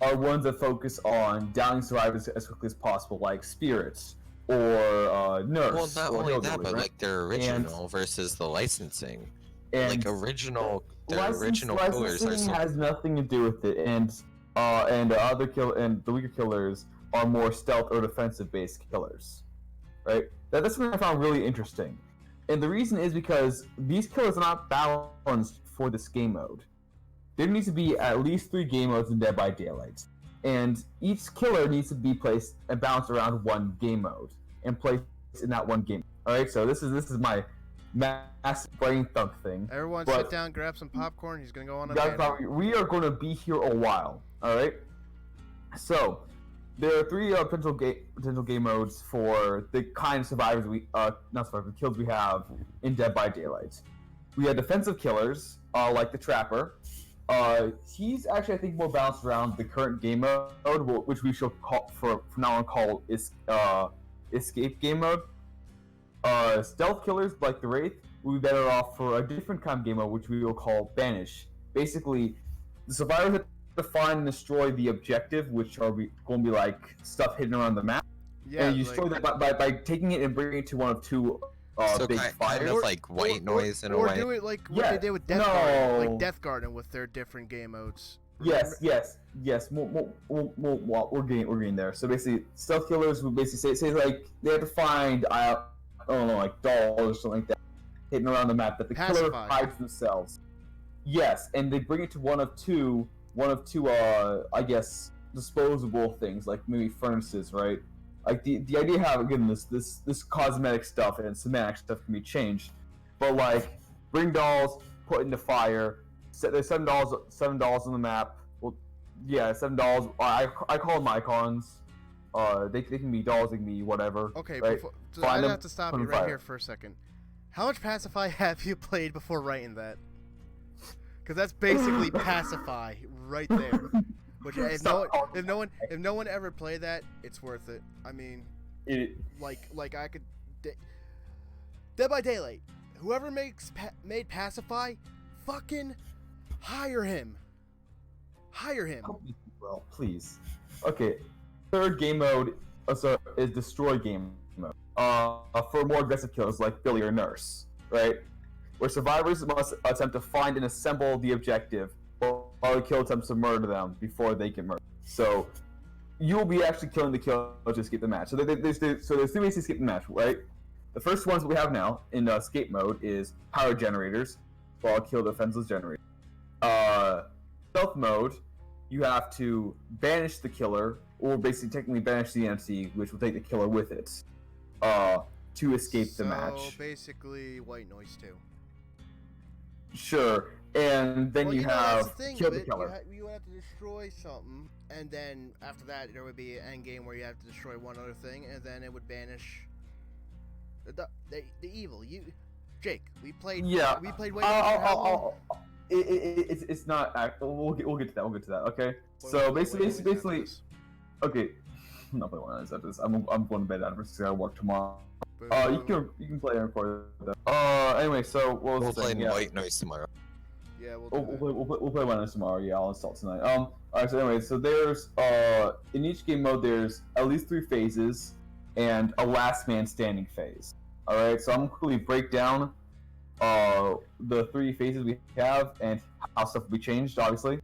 are ones that focus on downing survivors as quickly as possible, like spirits or nurse. Well, not or only that, hillbilly, but right? like their original versus the licensing. And Like original, their license- original killers are licensing so has nothing to do with it, and the weaker killers are more stealth or defensive based killers, right? That's something I found really interesting, and the reason is because these killers are not balanced for this game mode. There needs to be at least 3 game modes in Dead by Daylight, and each killer needs to be placed and balanced around one game mode and placed in that one game. All right, so this is my massive brain thunk thing. everyone, but- sit down, grab some popcorn. He's gonna go on a Guys, tangent. we are going to be here a while, all right? So, there are three potential game modes for the kind of survivors kills we have in Dead by Daylight. We have defensive killers, like the Trapper. He's actually, I think, more balanced around the current game mode, which we shall call from now on call escape game mode. Stealth killers like the Wraith will be better off for a different kind of game mode, which we will call Banish. Basically, the survivors have to find and destroy the objective, which are going to be like stuff hidden around the map. Yeah, And you destroy that by taking it and bringing it to one of two So big kind fires. of like white noise in a or way. do it like what Yeah, they did with Death Garden, like no. Death Garden with their different game modes. Yes. We're getting there. So basically, stealth killers would basically say like they have to find I don't know, like dolls or something like that hidden around the map that the killer Pacify. hides themselves. Yes, and they bring it to one of two I guess disposable things like maybe furnaces, right? Like the idea how again this cosmetic stuff and semantic stuff can be changed, but like bring dolls, put into fire. There's $7 on the map. Well, yeah, $7. I call them icons. They can be dolls, they can be whatever. Okay, right? so Find I'd them, have to stop put you them right fire. here for a second. How much Pacify have you played before writing that? Because that's basically Pacify right there. Which if no one ever played that, it's worth it. I mean, like I could, Dead by Daylight. Whoever made Pacify, fucking hire him. Hire him. Well, please. Okay, third game mode is destroy game mode. For more aggressive kills like Billy or Nurse, right? Where survivors must attempt to find and assemble the objective, while the kill attempts to murder them before they can murder. So you'll be actually killing the kill to escape the match. So there's two ways to escape the match, right? The first ones we have now in escape mode is power generators, while kill defenseless generators. Stealth mode, you have to banish the killer, or basically technically banish the entity, which will take the killer with it, to escape the match. So basically, white noise too. Sure, and then Well, you know, have that's the thing kill of the it. killer. You would have to destroy something, and then after that, there would be an end game where you have to destroy one other thing, and then it would banish the evil. Jake, we played. Yeah. We played. White Noise for how long? It's not. We'll get to that. We'll get to that. Okay. What So was it? basically, okay. I'm not playing one of those after this. I'm going to bed after this. I gotta work tomorrow. You can play and record that. Anyway, so what was We'll the play thing? in Yeah. white noise tomorrow. Yeah, we'll do that. We'll play one of those tomorrow. Yeah, I'll install tonight. Alright. So anyway, so there's in each game mode there's at least 3 phases and a last man standing phase. All right. So I'm gonna quickly break down the 3 phases we have and how stuff will be changed. Obviously.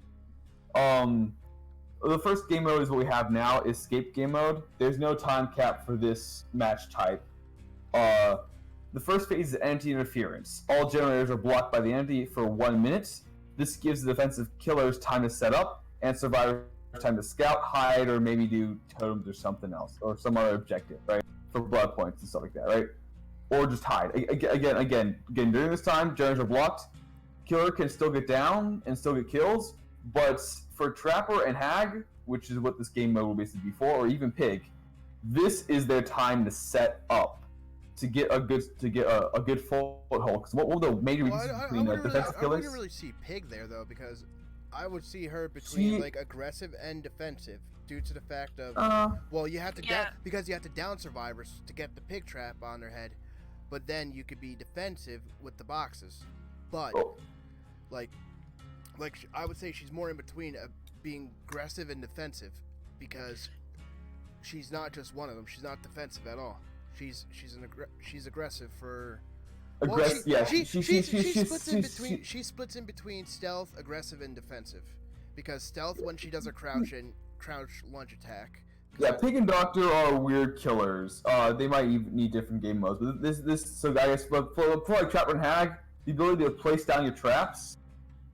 The first game mode is what we have now, escape game mode. There's no time cap for this match type. The first phase is entity interference. All generators are blocked by the entity for 1 minute. This gives the defensive killers time to set up, and survivors time to scout, hide, or maybe do totems or something else, or some other objective, right? For blood points and stuff like that, right? Or just hide. Again, during this time, generators are blocked. Killer can still get down and still get kills, but for Trapper and Hag, which is what this game mode will basically be for, or even Pig, this is their time to set up to get a good foothold. Because what will the major Well, difference I between wouldn't defensive I killers? wouldn't really see Pig there though, because I would see her between She- like aggressive and defensive, due to the fact of well, you have to Yeah. because you have to down survivors to get the pig trap on their head, but then you could be defensive with the boxes. But Oh. I would say she's more in between being aggressive and defensive, because she's not just one of them. She's not defensive at all. She's aggressive for. Well, Aggressive, yeah. she She splits in between stealth, aggressive, and defensive. Because stealth, when she does her crouch lunge attack. Yeah, Pig and Doctor are weird killers. They might even need different game modes. But so I guess for like Trapper and Hag, the ability to place down your traps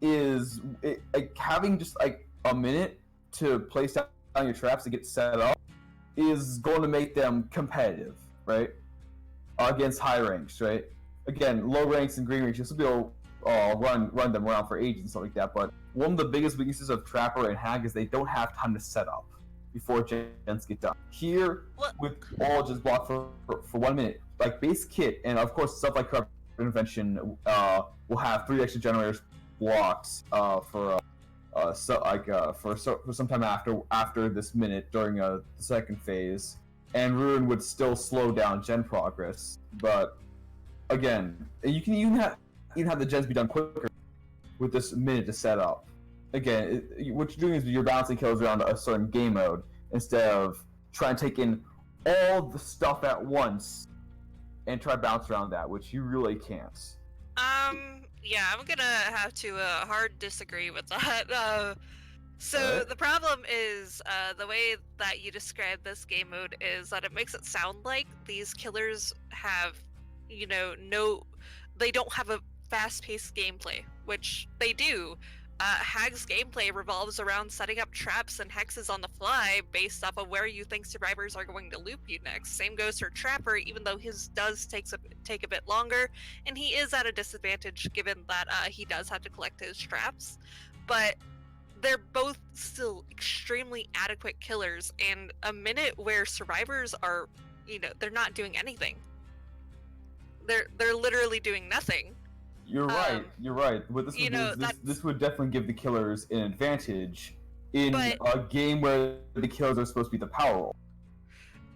is like having just like a minute to place down your traps to get set up is going to make them competitive, right? Against high ranks, right? Again, low ranks and green ranks, you'll still be able to run them around for ages and stuff like that. But one of the biggest weaknesses of Trapper and Hag is they don't have time to set up. before gens get done. Here, What? with all just blocked for 1 minute, like base kit, and of course stuff like corrupt intervention will have 3 extra generators blocked for some time after this minute during the second phase, and Ruin would still slow down gen progress. But again, you can even have the gens be done quicker with this minute to set up. Again, what you're doing is you're balancing kills around a certain game mode instead of trying to take in all the stuff at once and try to bounce around that, which you really can't. Yeah, I'm gonna have to hard disagree with that. So Alright. the problem is the way that you describe this game mode is that it makes it sound like these killers have, they don't have a fast-paced gameplay, which they do. Hag's gameplay revolves around setting up traps and hexes on the fly based off of where you think survivors are going to loop you next. Same goes for Trapper, even though his does take a bit longer, and he is at a disadvantage given that he does have to collect his traps. But they're both still extremely adequate killers, and a minute where survivors are, they're not doing anything. They're literally doing nothing. You're right. You're right. What this would do is this would definitely give the killers an advantage in a game where the killers are supposed to be the power role.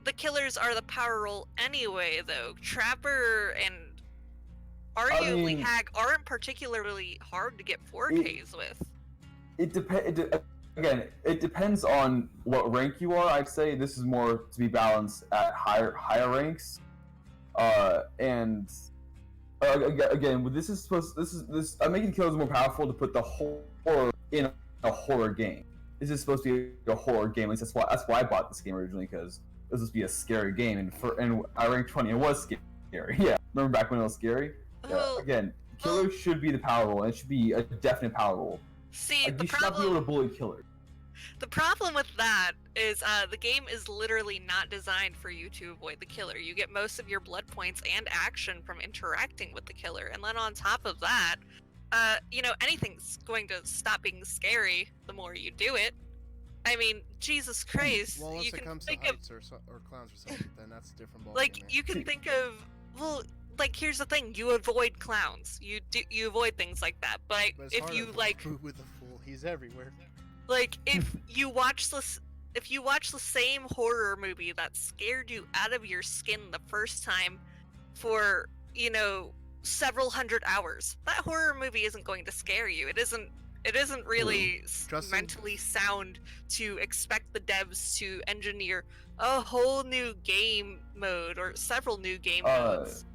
The killers are the power role anyway, though. Trapper and arguably Hag aren't particularly hard to get 4Ks with. It depends on what rank you are. I'd say this is more to be balanced at higher ranks, and. Again, I'm making killers more powerful to put the horror in a horror game. This is supposed to be a horror game. At least that's why I bought this game originally, because it was supposed to be a scary game, and I ranked 20. It was scary. Yeah, remember back when it was scary? Yeah. Again, killers should be the power role, and it should be a definite power role. See, you should not be able to bully killers. The problem with that is the game is literally not designed for you to avoid the killer. You get most of your blood points and action from interacting with the killer, and then on top of that, anything's going to stop being scary the more you do it. I mean, Jesus Christ! Well, unless you it can comes think to of heights or clowns or something, then that's a different ballgame. like you can think of here's the thing: you avoid clowns, you avoid things like that. But it's if hard you to like, with the fool, he's everywhere. like if you watch the same horror movie that scared you out of your skin the first time for several hundred hours, that horror movie isn't going to scare you. It isn't really mentally sound to expect the devs to engineer a whole new game mode or several new game modes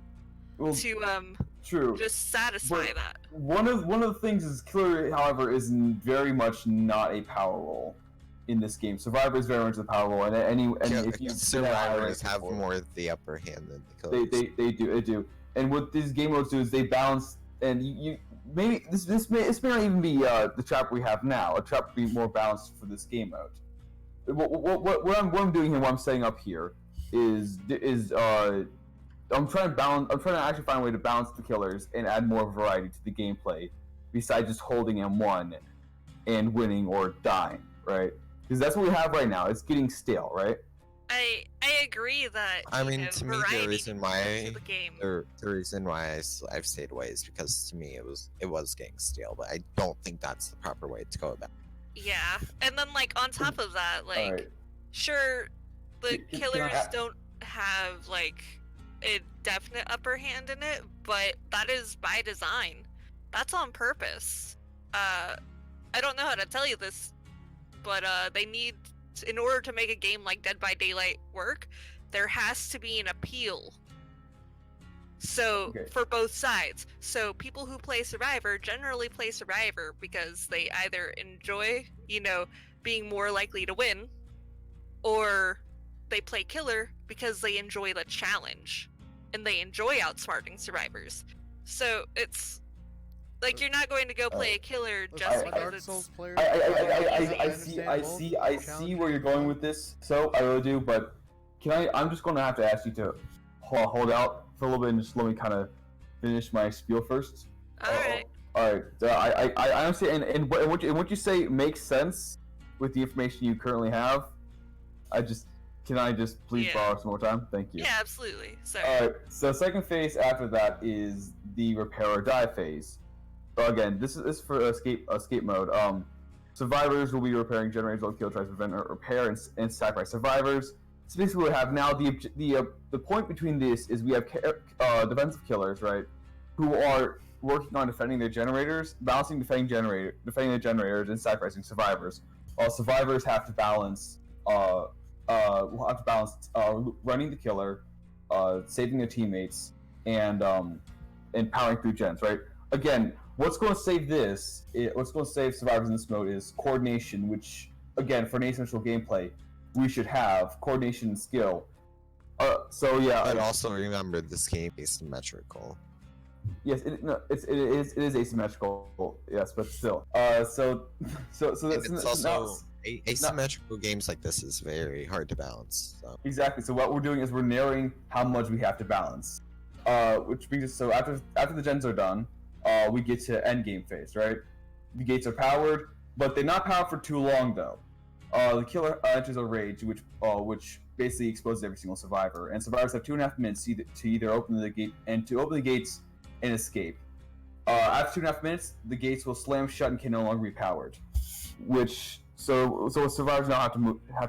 to true. just satisfy that. One of the things is killer, however, is very much not a power role in this game. Survivor is very much the power role, and if you survivors have more of the upper hand than the killers. They do. And what these game modes do is they balance, and you maybe this may not even be the trap we have now. A trap would be more balanced for this game mode. What I'm doing here, what I'm setting up here, is I'm trying to actually find a way to balance the killers and add more variety to the gameplay, besides just holding M1 and winning or dying, right? Because that's what we have right now. It's getting stale, right? I agree that to me the reason why the game. the reason why I've stayed away is because to me it was getting stale, but I don't think that's the proper way to go about it. Yeah, and then on top of that, sure, the killers don't have a definite upper hand in it, but that is by design. That's on purpose. I don't know how to tell you this, but they need, in order to make a game like Dead by Daylight work, there has to be an appeal. So, for both sides. So, people who play Survivor generally play Survivor because they either enjoy, being more likely to win, or they play Killer because they enjoy the challenge, and they enjoy outsmarting survivors. So, it's you're not going to go play a Killer just because it's... I see where you're going with this, so I really do, but I'm just going to have to ask you to hold out for a little bit and just let me kind of finish my spiel first. Alright. Alright, I understand, and what you say makes sense with the information you currently have, Can I just please Yeah. borrow some more time? Thank you. Yeah, absolutely. Sorry. Alright, so second phase after that is the repair or die phase. So again, this is for escape mode. Survivors will be repairing generators while kill tries to prevent or repair and sacrifice survivors. So basically, what we have now, the point between this is we have defensive killers, right, who are working on defending their generators, defending their generators, and sacrificing survivors. While survivors have to balance running the killer, saving their teammates, and powering through gens. Right. Again, what's going to save survivors in this mode is coordination, which again for an asymmetrical gameplay, we should have coordination and skill. So yeah. But also remember, this game is symmetrical. Yes, it is asymmetrical. Yes, but still. So It's also asymmetrical games like this is very hard to balance. So. Exactly. So what we're doing is we're narrowing how much we have to balance. Which brings us, so after the gens are done, we get to end game phase, right? The gates are powered, but they're not powered for too long though. The killer enters a rage, which basically exposes every single survivor, and survivors have 2.5 minutes to either open the gate and escape. After 2.5 minutes, the gates will slam shut and can no longer be powered. So survivors now have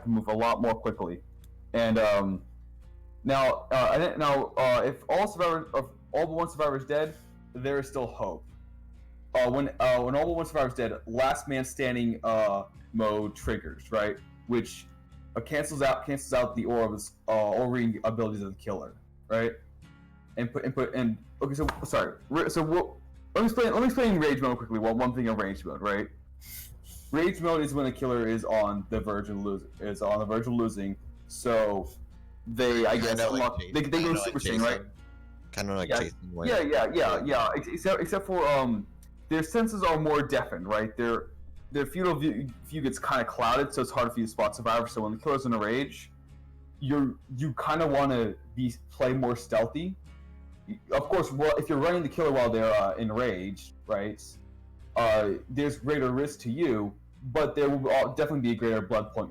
to move a lot more quickly, and now if all but one survivor is dead, there is still hope. When all but one survivor is dead, last man standing mode triggers, right, which cancels out the aura abilities of the killer, right, okay. So sorry. So let me explain rage mode quickly. One thing of rage mode, right? Rage mode is when the killer is on the verge of losing. So they, I guess, they go Super Saiyan, right? Kind of like Yeah. Jason Wayne. Yeah. Except for their senses are more deafened, right? Their field of view gets kind of clouded, so it's harder for you to spot survivors. So when the killer's in a rage, you kind of want to play more stealthy. Of course, well, if you're running the killer while they're in rage, right? There's greater risk to you, but there will definitely be a greater blood point.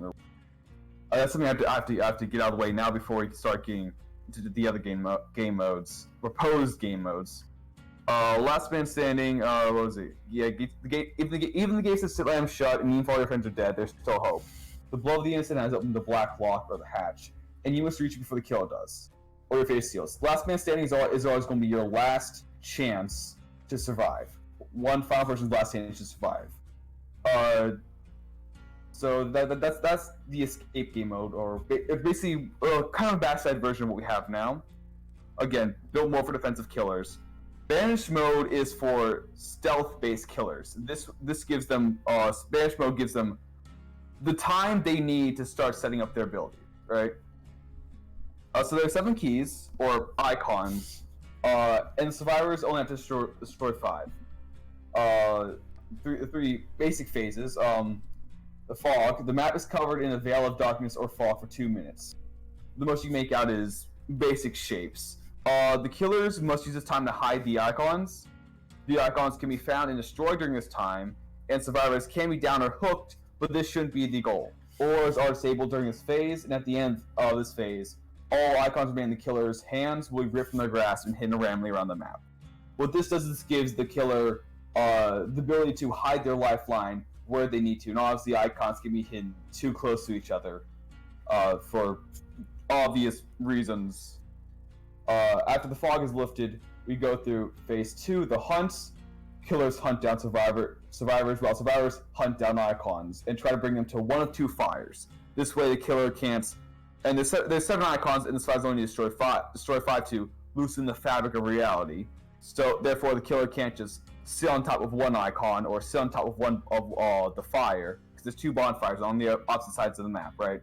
That's something I have to get out of the way now before we start getting into the other game modes, proposed game modes. Last man standing. What was it? Yeah, the gate. Even the gates that slam shut and even if all your friends are dead, there's still hope. The blood of the innocent has opened the black lock or the hatch, and you must reach it before the killer does, or your face seals. Last man standing is always going to be your last chance to survive. One final person's last chance to survive. So that's the escape game mode, or it's basically kind of a backside version of what we have now. Again, built more for defensive killers. Banished mode is for stealth-based killers. This gives them Banished mode gives them the time they need to start setting up their ability, right? So there are 7 keys or icons, and survivors only have to destroy 5. Three basic phases. The fog. The map is covered in a veil of darkness or fog for 2 minutes. The most you make out is basic shapes. The killers must use this time to hide the icons. The icons can be found and destroyed during this time, and survivors can be down or hooked, but this shouldn't be the goal. Auras are disabled during this phase, and at the end of this phase, all icons remaining in the killer's hands will be ripped from their grasp and hidden randomly around the map. What this does is this gives the killer the ability to hide their lifeline where they need to, and obviously icons can be hidden too close to each other for obvious reasons. After the fog is lifted, we go through phase 2, the hunts. Killers hunt down survivors, while survivors hunt down icons and try to bring them to one of 2 fires. This way, the killer can't. And there's 7 icons, and the survivors only need to destroy 5 to loosen the fabric of reality. So therefore, the killer can't just sit on top of one icon or sit on top of one of the fire, because there's 2 bonfires on the opposite sides of the map, right?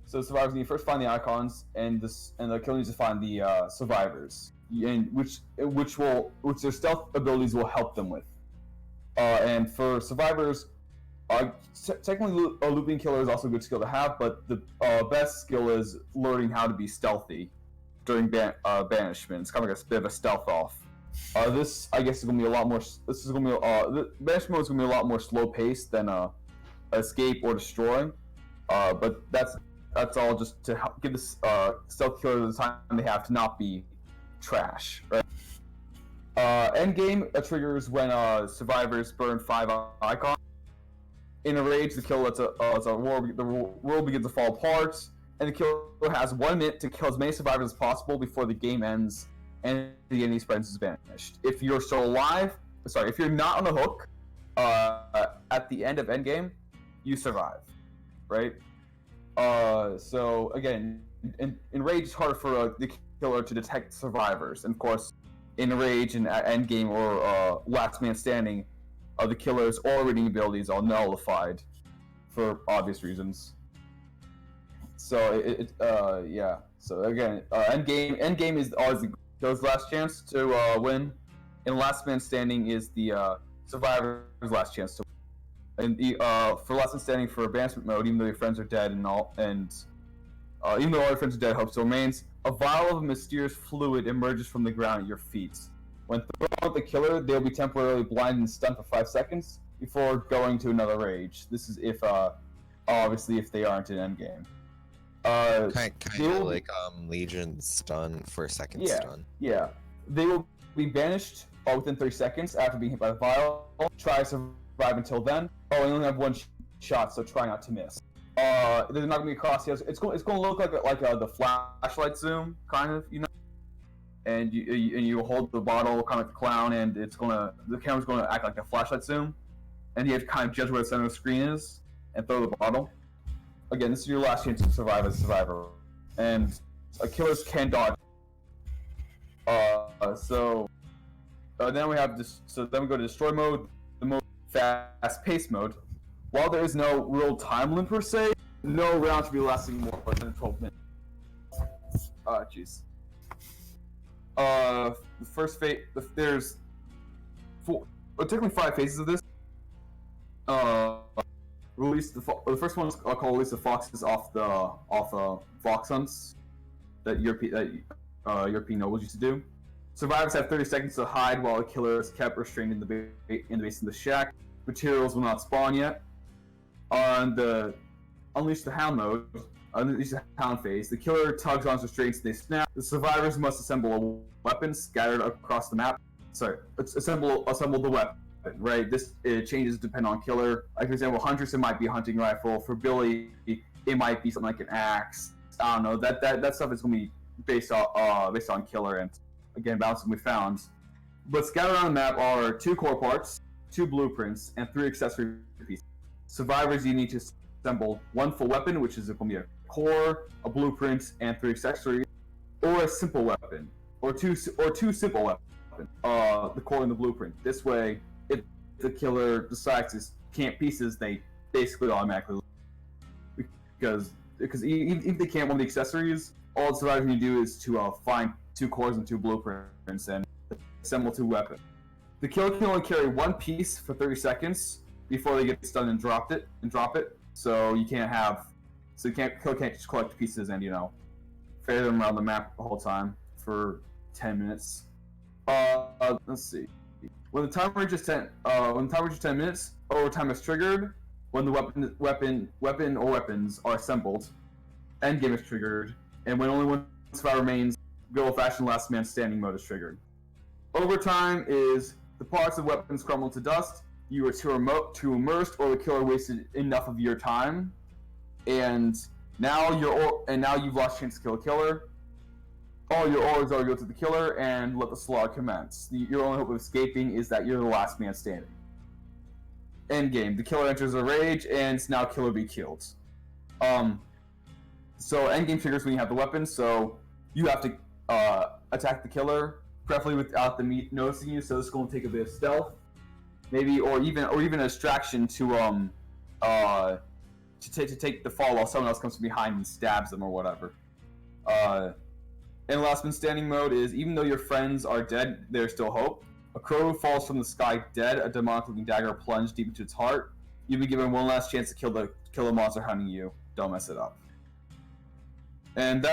So survivors need to first find the icons, and the killer needs to find the survivors, and which their stealth abilities will help them with. And for survivors, technically a looping killer is also a good skill to have, but the best skill is learning how to be stealthy during banishment. It's kind of like a bit of a stealth off. This, I guess, is going to be a lot more. This is going to be the banishment mode is going to be a lot more slow paced than escape or destroy. But that's all just to help give the stealth killer the time they have to not be trash, right? Endgame triggers when survivors burn 5 icons. In a rage, the killer the world begins to fall apart, and the killer has 1 minute to kill as many survivors as possible before the game ends and the enemy's presence is vanished. If you're still alive, if you're not on the hook at the end of Endgame, you survive, right? So again, in Rage, it's hard for the killer to detect survivors, and of course, in Rage and Endgame or Last Man Standing, the killer's aura reading abilities are nullified for obvious reasons. So yeah. So again, Endgame is always the killer's last chance to win, and Last Man Standing is the survivor's last chance to win. And for Last Man Standing for advancement mode, even though your friends are dead even though all your friends are dead, hope still remains. A vial of mysterious fluid emerges from the ground at your feet. When thrown at the killer, they'll be temporarily blinded and stunned for 5 seconds before going to another rage. This is if, obviously, if they aren't in endgame. Kind of like Legion stun for a second stun. Yeah. They will be banished within 30 seconds after being hit by the vial. Try to survive until then. Oh, and you only have 1 shot, so try not to miss. They're not going to be crosshairs. It's going to look like the flashlight zoom, kind of, you know. And you hold the bottle kind of like a clown, and the camera's going to act like a flashlight zoom, and you have to kind of judge where the center of the screen is and throw the bottle. Again, this is your last chance to survive as a survivor, and killers can dodge. Then we have this. So then we go to destroy mode, the most fast-paced mode. While there is no real time limit per se, no round should be lasting more than 12 minutes. Jeez. The first phase, there's technically 5 phases of this. Release the first one is called release the foxes off fox hunts that European nobles used to do. Survivors have 30 seconds to hide while the killer is kept restrained in the base of the shack. Materials will not spawn yet. On the Unleash the Hound mode, Unleash the Hound phase, the killer tugs on restraints and they snap. The survivors must assemble a weapon scattered across the map. Assemble the weapon, right? This changes depending on killer. Like for example, Huntress, it might be a hunting rifle. For Billy, it might be something like an axe. I don't know. That stuff is going to be based on killer, and again, balancing we found. But scattered on the map are 2 core parts, 2 blueprints, and 3 accessory pieces. Survivors, you need to assemble 1 full weapon, which is going to be a core, a blueprint, and 3 accessories, or a simple weapon, or two simple weapons, the core and the blueprint. This way, if the killer decides to camp pieces, they basically automatically lose. Because even if they can't one of the accessories, all the survivors need to do is to find 2 cores and 2 blueprints and assemble 2 weapons. The killer can only carry 1 piece for 30 seconds before they get stunned and drop it. So killer can't just collect pieces and ferry them around the map the whole time for 10 minutes. Let's see. When the timer reaches 10 minutes, overtime is triggered. When the weapon or weapons are assembled, endgame is triggered, and when only 1 survivor remains, good old-fashioned last man standing mode is triggered. Overtime is the parts of weapons crumble to dust. You are too immersed, or the killer wasted enough of your time, and now you've lost chance to kill a killer. All your orders are to go to the killer and let the slaughter commence. Your only hope of escaping is that you're the last man standing. Endgame. The killer enters a rage, and it's now killer be killed. So endgame triggers when you have the weapon, so you have to attack the killer, preferably without the noticing you. So this is going to take a bit of stealth, maybe, or even a distraction to take the fall while someone else comes from behind and stabs them or whatever. And last man standing mode is even though your friends are dead, there's still hope. A crow falls from the sky dead, a demonic-looking dagger plunged deep into its heart. You'll be given 1 last chance to kill the monster hunting you. Don't mess it up. And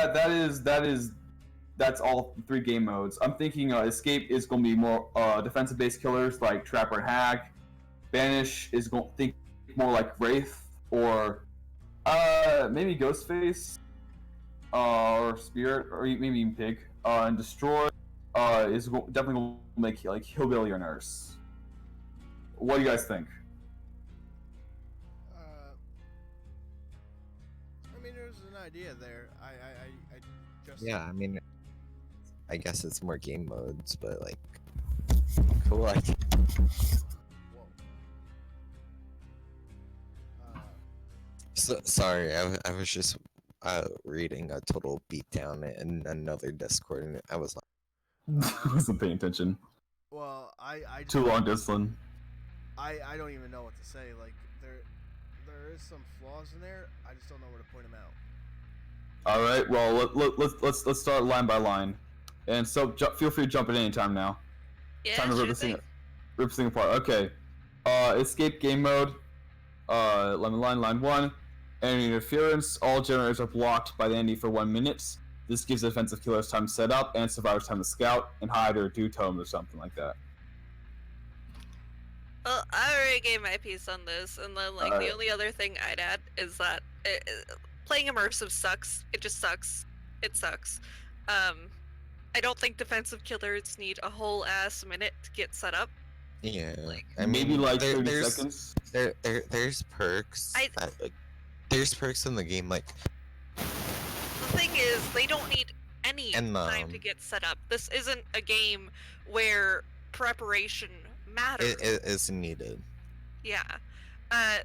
that's all 3 game modes. I'm thinking Escape is going to be more defensive-based killers like Trapper and Hag. Banish is going to think more like Wraith or Maybe Ghostface, or Spirit, or maybe even Pig. And Destroy, is definitely gonna make like Hillbilly or Nurse. What do you guys think? I mean, there's an idea there. I just Yeah, I mean, I guess it's more game modes, but like, cool. Like, Whoa. sorry, I was just reading a total beatdown in another Discord, and I was like, I wasn't paying attention. Well, I just, Too long distance. I don't even know what to say. Like there is some flaws in there. I just don't know where to point them out. All right. Well, let's start line by line, and so feel free to jump in any time now. Yeah, Time to sure rip thing. this thing apart. Okay. Escape game mode. Line 1. Enemy interference. All generators are blocked by the enemy for 1 minute. This gives offensive killers time to set up and survivors time to scout and hide or do tomes or something like that. Well, I already gave my piece on this, and then like the only other thing I'd add is that playing immersive sucks. It just sucks. It sucks. I don't think defensive killers need a whole ass minute to get set up. yeah, Like, I mean, Maybe like there- 30 there's seconds. there's perks. That, like, there's perks in the game, like the thing is, they don't need any And, time to get set up. This isn't a game where preparation matters. it is needed. Yeah.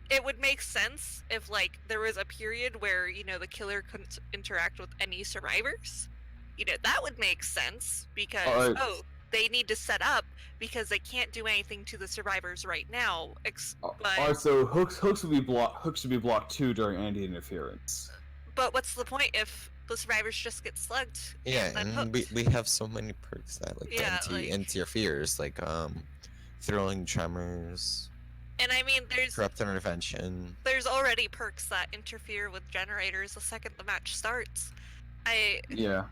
It would make sense if, like, there was a period where, you know, the killer couldn't interact with any survivors. You know, that would make sense because, Alright. oh, they need to set up because they can't do anything to the survivors right now. Alright, so hooks would be blocked. Hooks should be blocked too during enemy interference. But what's the point if the survivors just get slugged? Yeah, and then and hooked? we have so many perks that like Yeah, like- interferes, like throwing tremors, And I mean, corrupt intervention. there's already perks that interfere with generators the second the match starts. Yeah.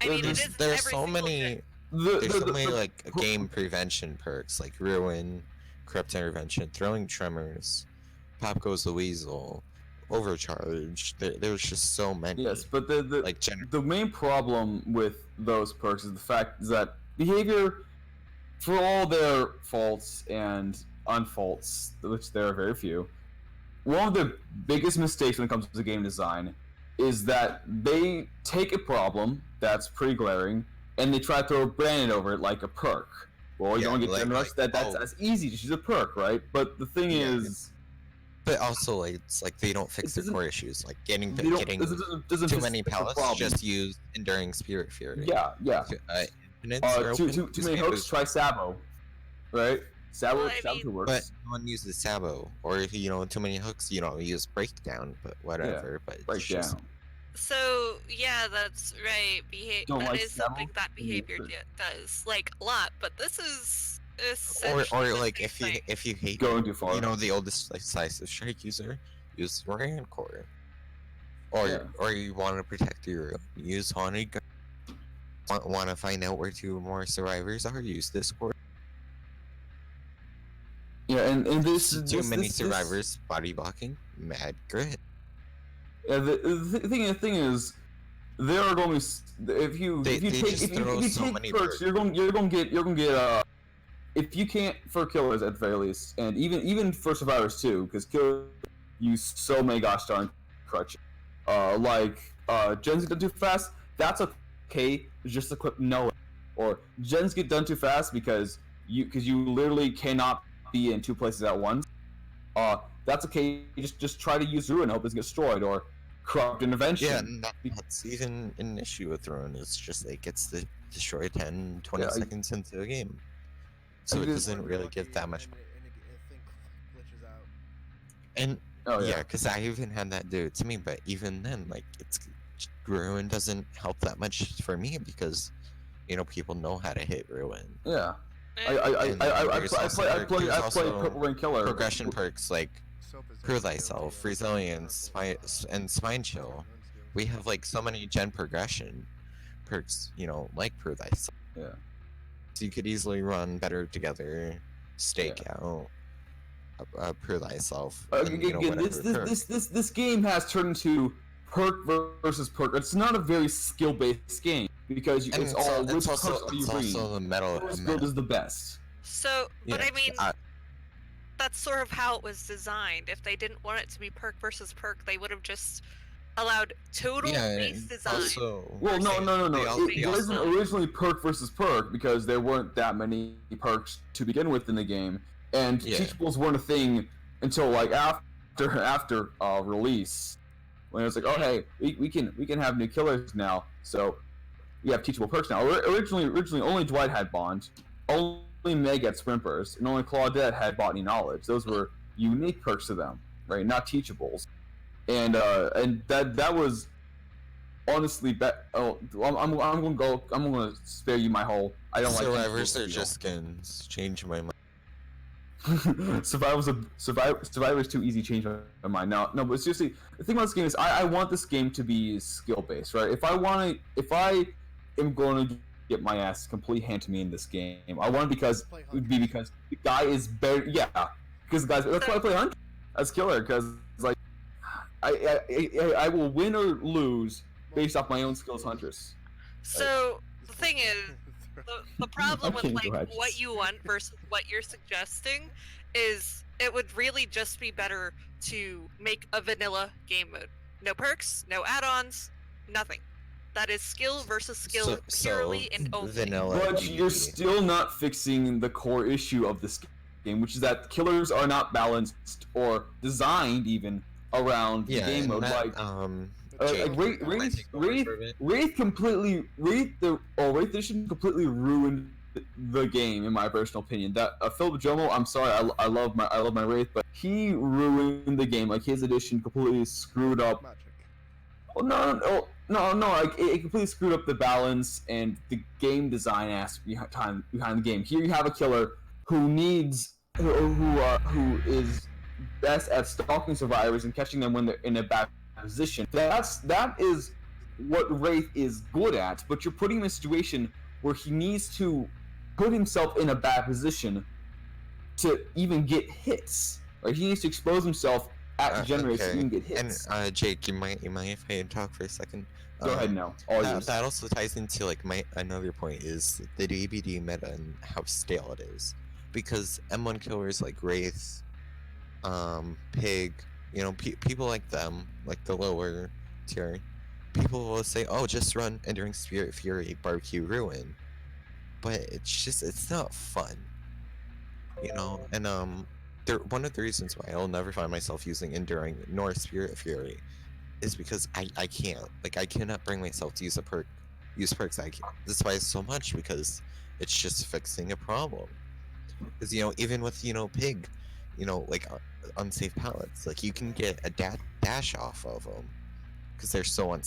I mean, it There's- isn't There's every so single many. The, There's so many the- like game prevention perks, like ruin, corrupt intervention, throwing tremors, pop goes the weasel, overcharge. There's just so many. Yes, but the like the main problem with those perks is the fact that behavior, for all their faults and unfaults, which there are very few, one of the biggest mistakes when it comes to game design is that they take a problem that's pretty glaring and they try to throw a brand over it like a perk. Well, you Yeah, don't get like- generous, like, that's oh. easy to choose a perk, right? But the thing Yeah. is, But also, like, it's like they don't fix It the doesn't- core issues, like getting they don't, getting this doesn't too fix many the pallets. problem. Just use enduring spirit fury. Yeah. Infinite or Too open, many hooks. Try Sabo, right? Sabo, Well, I Sabo mean- works. But no one uses Sabo, or if you know too many hooks, you don't use breakdown. But whatever. But it's Break just- down. So yeah, that's right. Don't That like is Scrabble? something that behavior Sure. does, like a lot. But this is Or essentially the like same thing. if you hate Going too far. you know the oldest like decisive strike user, use Rancor. Or Yeah. or you want to protect your use haunted gun. Want to find out where two or more survivors are? Use Discord. Yeah, and this Too many survivors body blocking. Mad grit. Yeah, the thing is, there are only if you They take just if you throw so take many perks, perks. you're gonna get if you can't for killers at the very least, and even for survivors too, because killers use so many gosh darn crutches. Gens get done too fast. That's okay. Just equip Noah. Or gens get done too fast because you literally cannot be in two places at once. That's okay. Just try to use Ruin, hope it gets destroyed, or corrupt intervention. Yeah, and that's even an issue with Throne. It's just it gets destroyed 10, 20 Yeah, seconds into the game. So I it just- doesn't really give that much. And thing glitches out. And Oh yeah, yeah. because I even had that do it to me, but even then, like, it's Ruin doesn't help that much for me because, you know, people know how to hit Ruin. Yeah. Eh, I play also Purple Rain Killer. Progression perks like Soap is Prove very Thyself, guilty of Resilience, purple, and Spine Chill. We have like so many gen progression perks, you know, like Prove Thyself. Yeah. So you could easily run better together, stake out. per thyself. Again, you know, this, whatever this, perk. this, this, this game has turned into perk versus perk. It's not a very skill-based game because And it's all it's which also perks are you it's bringing. also the metal. Which build is the best? So, but Yeah, I mean, I- that's sort of how it was designed. If they didn't want it to be perk versus perk, they would have just allowed total yeah, base design. also. Well, no. They al- It they wasn't also- originally perk versus perk because there weren't that many perks to begin with in the game, and Yeah. teachables weren't a thing until like after release, when it was like, oh hey, we can have new killers now, so we have teachable perks now. Originally only Dwight had Bond, only Meg had Sprint Burst, and only Claudette had Botany Knowledge. Those were unique perks to them, right? Not teachables, and that was honestly I'm gonna spare you my whole. I don't like Survivors teachables are deal. just skins. Change my mind. Survivor's too easy to change my mind. No, but seriously, the thing about this game is I want this game to be skill based, right? If I am going to get my ass completely handed to me in this game, I want it because it would be because the guy is better. Yeah, because the guys. That's why I play Hunter as killer, because like I will win or lose based off my own skills, Huntress. So the thing is, the problem with Okay, like go ahead. what you want versus what you're suggesting is it would really just be better to make a vanilla game mode. No perks, no add-ons, nothing. That is skill versus skill purely and only. vanilla. But you're PvP. still not fixing the core issue of this game, which is that killers are not balanced or designed even around the game and mode. that, Like Jake, Wraith, you wanna take over for a bit? Wraith Edition completely ruined the game in my personal opinion. That Philip Jomo, I'm sorry, I love my Wraith, but he ruined the game. Like his edition completely screwed up. Magic. Oh, no. Like it completely screwed up the balance and the game design aspect behind the game. Here you have a killer who is best at stalking survivors and catching them when they're in a bad position. That is what Wraith is good at. But you're putting him in a situation where he needs to put himself in a bad position to even get hits. Right? He needs to expose himself at generators to even get hits. And Jake, you mind if I talk for a second? Go ahead now. All yours. That also ties into like another point is the DBD meta and how stale it is, because M1 killers like Wraith, Pig, you know, people like them, like the lower tier, people will say, oh, just run Enduring Spirit Fury, Barbecue Ruin, but it's not fun, you know. And one of the reasons why I'll never find myself using Enduring nor Spirit Fury is because I can't. Like, I cannot bring myself to use perks. I can't despise so much because it's just fixing a problem. Because, you know, even with, you know, Pig, you know, like unsafe pallets, like you can get a dash off of them because they're so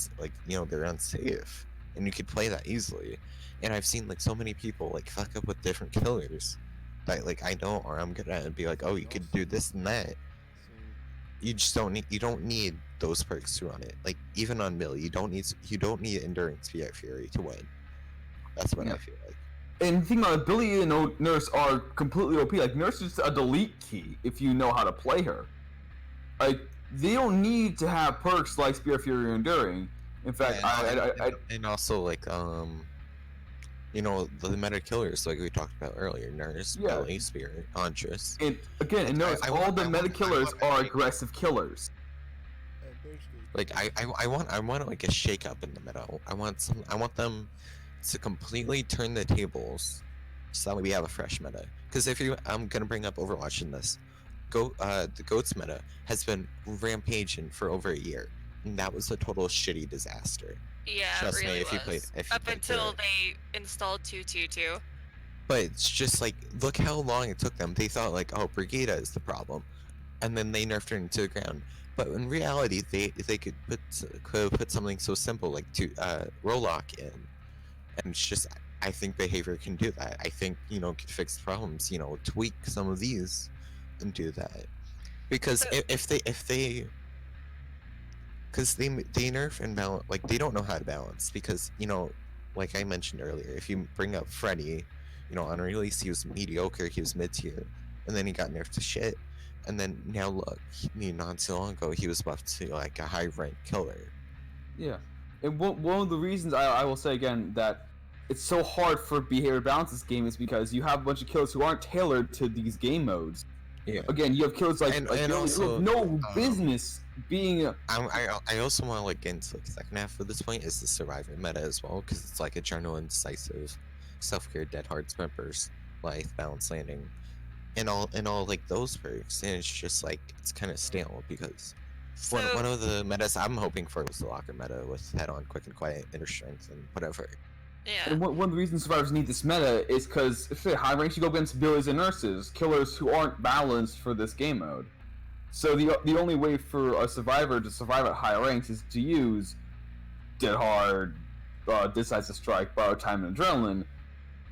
they're unsafe, and you could play that easily. And I've seen like so many people like fuck up with different killers that like I know or I'm gonna be like, oh, you could do this and that. You just don't need those perks to run it. Like even on Mill, you don't need Enduring Spirit Fury to win. That's what I feel like. And the thing about Billy and Nurse are completely OP. Like Nurse is a delete key if you know how to play her. Like they don't need to have perks like Spirit Fury or Enduring. In fact, and also like you know, the meta killers like we talked about earlier, Nurse, Yeah. Billy, Spirit, Huntress. and again, and notice I all want- the I meta want- I killers want are every- aggressive killers. And thirsty. Like I want like a shake up in the meta. I want them to completely turn the tables so that we have a fresh meta. Because I'm gonna bring up Overwatch in this. The Goats meta has been rampaging for over a year, and that was a total shitty disaster. Yeah, Trust it me, really if you was. played- if you Up played until through they installed 222. But it's just like, look how long it took them. They thought like, oh, Brigida is the problem, and then they nerfed her into the ground. But in reality, they could put something so simple like to Rollock in, and it's just, I think behavior can do that. I think, you know, could fix problems. You know, tweak some of these and do that, because So- if they because they nerf and balance, like they don't know how to balance, because, you know, like I mentioned earlier, if you bring up Freddy, you know, on release he was mediocre, he was mid-tier, and then he got nerfed to shit, and then now look, not too long ago he was buffed to like a high rank killer. Yeah, and one of the reasons I will say again that it's so hard for behavior balance this game is because you have a bunch of killers who aren't tailored to these game modes. Yeah. Again, you have killers like, And Billy, also, who have no business being. I also want to look into the second half of this point is the survivor meta as well, because it's like a general indecisive, self-care, dead hard sprint burst, life, balance landing, and all like those perks, and it's just like it's kind of stale because So, one of the metas I'm hoping for was the locker meta with head on, quick and quiet, inner strength, and whatever. yeah. And one of the reasons survivors need this meta is because if they high ranks, you go against Billies and Nurses, killers who aren't balanced for this game mode. So the only way for a survivor to survive at high ranks is to use Dead Hard, Decisive Strike, Borrowed Time, and Adrenaline,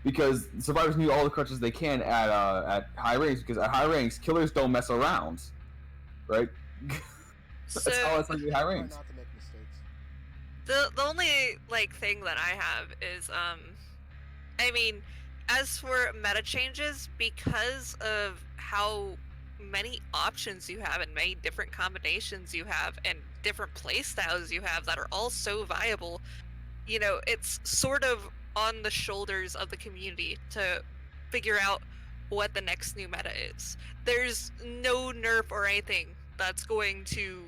because survivors need all the crutches they can at high ranks. Because at high ranks, killers don't mess around, right? That's how it's like at high Try ranks. not to make mistakes. The only like thing that I have is I mean, as for meta changes, because of how many options you have and many different combinations you have and different play styles you have that are all so viable, it's sort of on the shoulders of the community to figure out what the next new meta is. There's no nerf or anything that's going to,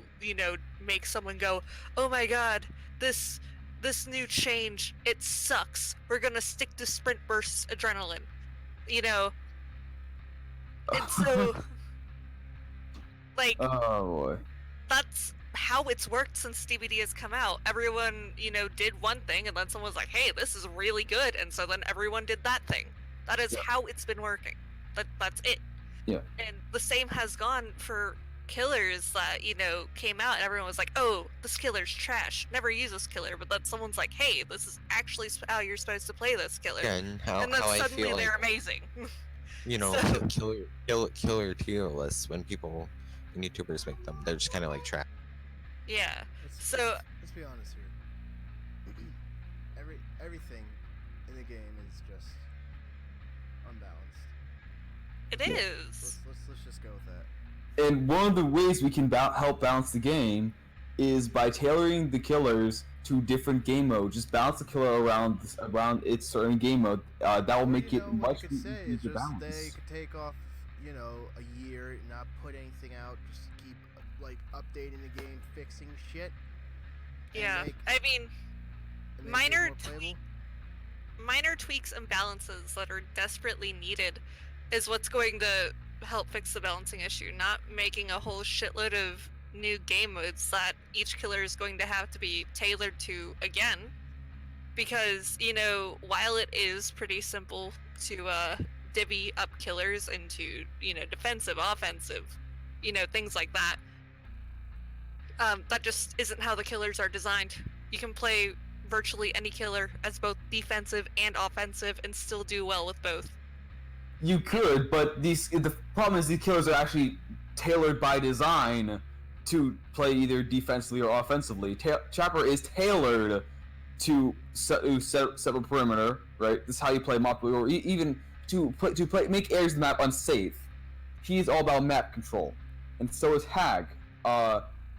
make someone go, "Oh my god, this new change, it sucks. We're gonna stick to sprint bursts adrenaline." And so like Oh boy. that's how it's worked since DVD has come out. Everyone, did one thing and then someone was like, "Hey, this is really good." And so then everyone did that thing. That is how it's been working. That's it. Yeah. And the same has gone for killers that, came out and everyone was like, "Oh, this killer's trash. Never use this killer." But then someone's like, "Hey, this is actually how you're supposed to play this killer." Yeah, and and then how I suddenly feel they're like amazing. killer tier lists when people and YouTubers make them, they're just kind of like trash. Yeah. Let's, So- let's be honest here. Everything in the game is just unbalanced. It Yeah. is. Let's just go with that. And one of the ways we can help balance the game is by tailoring the killers to different game modes. Just balance the killer around its certain game mode. That will make it What much you could say easier is to just balance. they could take off, a year, not put anything out, just keep like updating the game, fixing shit. and Yeah. make- I mean, and make it minor more playable. minor tweaks and balances that are desperately needed is what's going to help fix the balancing issue, not making a whole shitload of new game modes that each killer is going to have to be tailored to again. Because, while it is pretty simple to divvy up killers into, defensive, offensive, things like that, that just isn't how the killers are designed. You can play virtually any killer as both defensive and offensive and still do well with both. You could, but the problem is these killers are actually tailored by design to play either defensively or offensively. Chopper is tailored to set a perimeter, right? This is how you play map, or even to make areas of the map unsafe. He's all about map control, and so is Hag.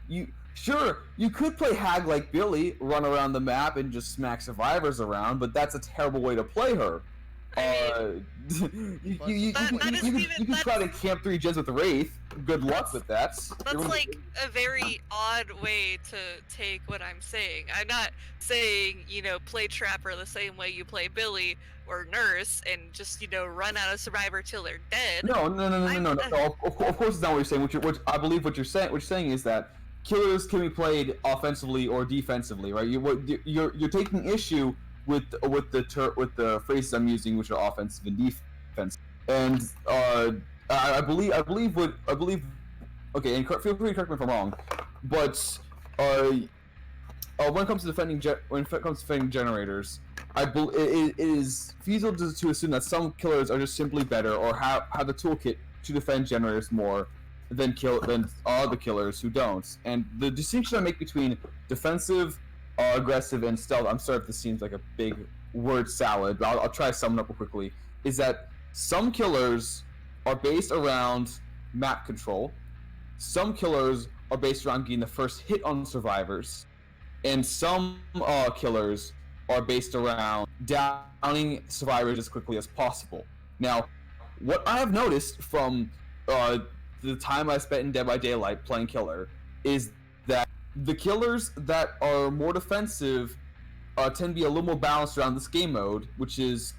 You could play Hag like Billy, run around the map and just smack survivors around, but that's a terrible way to play her. You can try to camp 3 gens with Wraith. Good luck with that. That's like a very odd way to take what I'm saying. I'm not saying, play Trapper the same way you play Billy or Nurse and just, run out of Survivor till they're dead. No. Of course, it's not what you're saying. What I believe what you're saying is that killers can be played offensively or defensively, right? You're taking issue with the phrases I'm using, which are offensive and defense. And I believe. Okay, and feel free to correct me if I'm wrong, but when it comes to defending generators, it is feasible to assume that some killers are just simply better or have the toolkit to defend generators more than other killers who don't. And the distinction I make between defensive, aggressive, and stealth, I'm sorry if this seems like a big word salad, but I'll try to sum it up real quickly, is that some killers are based around map control. Some killers are based around getting the first hit on survivors, and some killers are based around downing survivors as quickly as possible. Now, what I have noticed from the time I spent in Dead by Daylight playing killer is that the killers that are more defensive tend to be a little more balanced around this game mode, which is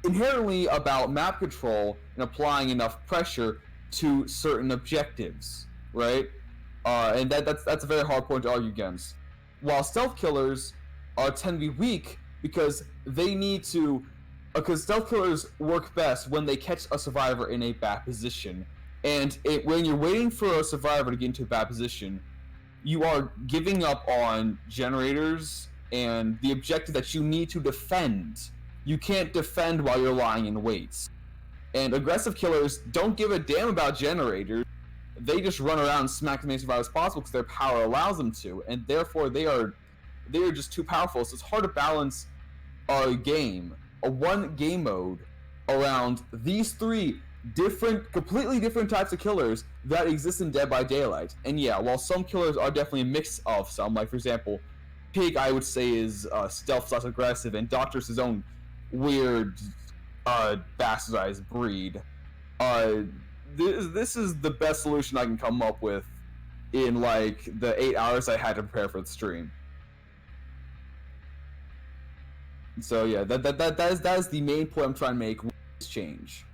inherently about map control and applying enough pressure to certain objectives, right? And that's a very hard point to argue against. While stealth killers tend to be weak because they need to, because stealth killers work best when they catch a survivor in a bad position. And when you're waiting for a survivor to get into a bad position, you are giving up on generators and the objective that you need to defend. You can't defend while you're lying in wait. And aggressive killers don't give a damn about generators. They just run around and smack as many survivors as possible because their power allows them to, and therefore they are just too powerful. So it's hard to balance a one game mode around these three completely different types of killers that exist in Dead by Daylight. And yeah, while some killers are definitely a mix of some, like for example, Pig I would say is stealth/aggressive, and Doctor's his own weird bastardized breed. This is the best solution I can come up with in like the 8 hours I had to prepare for the stream. So yeah, that is the main point I'm trying to make with this change.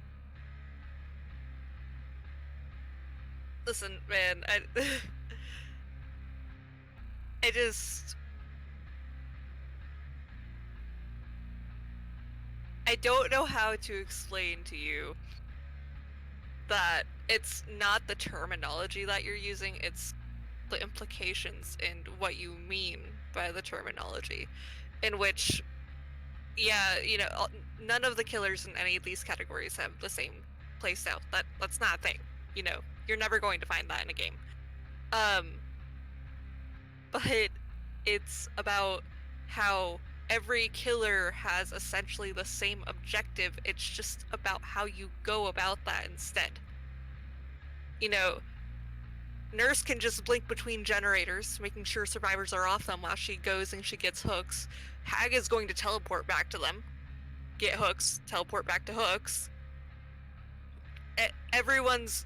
Listen, man, I don't know how to explain to you that it's not the terminology that you're using, it's the implications and what you mean by the terminology. In which, yeah, you know, none of the killers in any of these categories have the same playstyle. That's not a thing. You know, you're never going to find that in a game. But it's about how every killer has essentially the same objective. It's just about how you go about that instead. You know, Nurse can just blink between generators, making sure survivors are off them while she goes and she gets hooks. Hag is going to teleport back to them, get hooks, teleport back to hooks. Everyone's...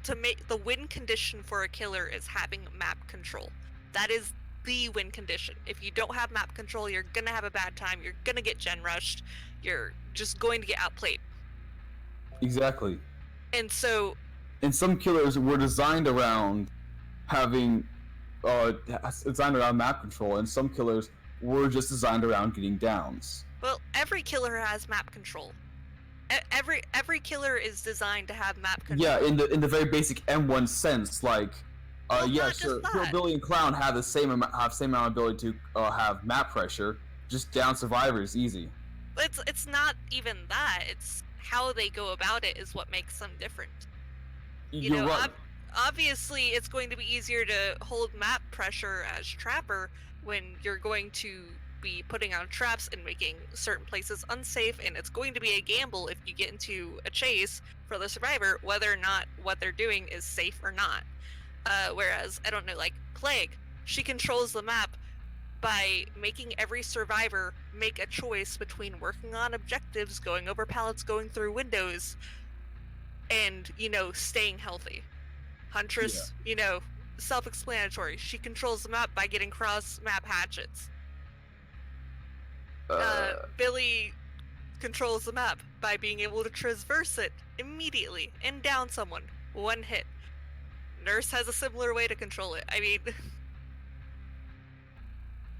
To make the win condition for a killer is having map control. That is the win condition. If you don't have map control, you're gonna have a bad time. You're gonna get gen rushed. You're just going to get outplayed. Exactly. And so... And some killers were designed around having... designed around map control, and some killers were just designed around getting downs. Well, every killer has map control. Every killer is designed to have map control. Yeah, in the very basic M1 sense, like... Well, yeah, not sure. just that. Hillbilly and Clown have the same amount of ability to have map pressure. Just down survivors, easy. It's not even that. It's how they go about it is what makes them different. You You're know, right. obviously it's going to be easier to hold map pressure as Trapper when you're going to be putting out traps and making certain places unsafe, and it's going to be a gamble if you get into a chase for the survivor whether or not what they're doing is safe or not. Whereas, I don't know, like Plague, she controls the map by making every survivor make a choice between working on objectives, going over pallets, going through windows, and, you know, staying healthy. Huntress, you know, self-explanatory. She controls the map by getting cross-map hatchets. Billy controls the map by being able to traverse it immediately and down someone. One hit. Nurse has a similar way to control it. I mean,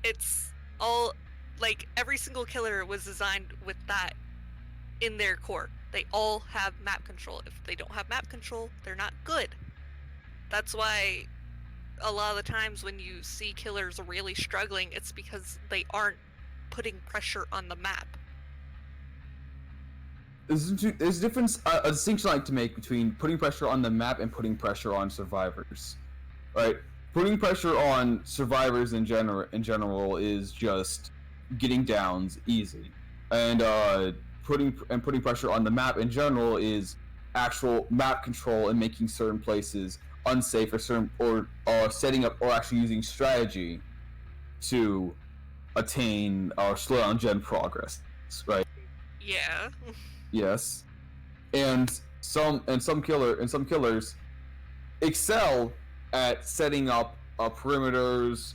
it's all, like, every single killer was designed with that in their core. They all have map control. If they don't have map control, they're not good. That's why a lot of the times when you see killers really struggling, it's because they aren't putting pressure on the map. There's a difference, a distinction I like to make between putting pressure on the map and putting pressure on survivors. Right? Putting pressure on survivors in general is just getting downs easy, and putting pressure on the map in general is actual map control and making certain places unsafe, or setting up or actually using strategy to attain or slow down gen progress, right? Yeah. Yes, and some killers excel at setting up perimeters,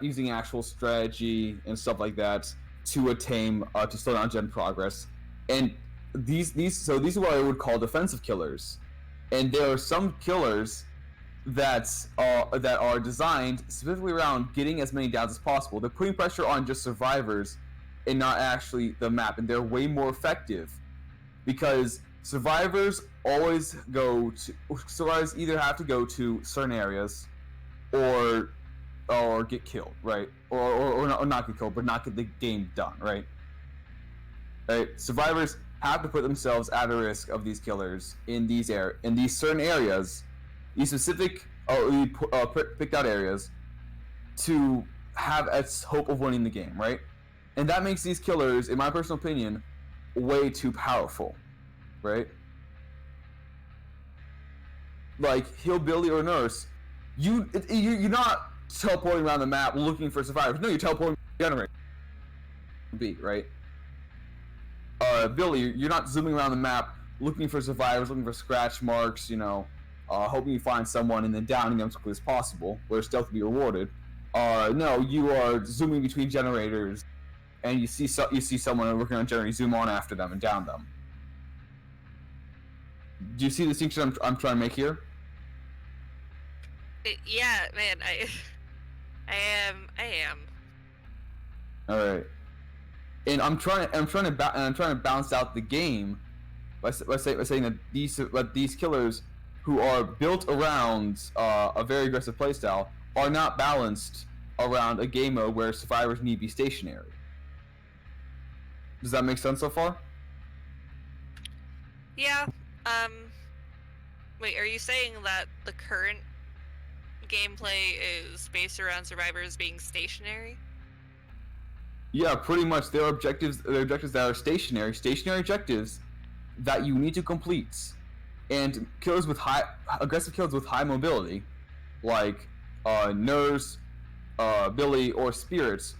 using actual strategy and stuff like that to attain to slow down gen progress. And these are what I would call defensive killers. And there are some killers that are designed specifically around getting as many downs as possible. They're putting pressure on just survivors and not actually the map, and they're way more effective because survivors either have to go to certain areas or get killed, right? Or not get killed, but not get the game done, right? Right? Survivors have to put themselves at a risk of these killers in these certain areas, these specific picked out areas, to have a hope of winning the game, right? And that makes these killers, in my personal opinion, way too powerful, right? Like Hillbilly or Nurse, you're not teleporting around the map looking for survivors. No, you're teleporting generator. Beat, right? Billy, you're not zooming around the map looking for survivors, looking for scratch marks, hoping you find someone and then downing them as quickly as possible, where stealth will be rewarded. No, you are zooming between generators, and you see someone working on a generator, you zoom on after them and down them. Do you see the distinction I'm trying to make here? Yeah, man, I am. All right, and I'm trying to balance out the game by saying that these killers who are built around a very aggressive playstyle are not balanced around a game mode where survivors need to be stationary. Does that make sense so far? Yeah. Wait, are you saying that the current gameplay is based around survivors being stationary? Yeah, pretty much. There are objectives that are stationary objectives that you need to complete. And aggressive killers with high mobility, like Nurse, Billy, or Spirits,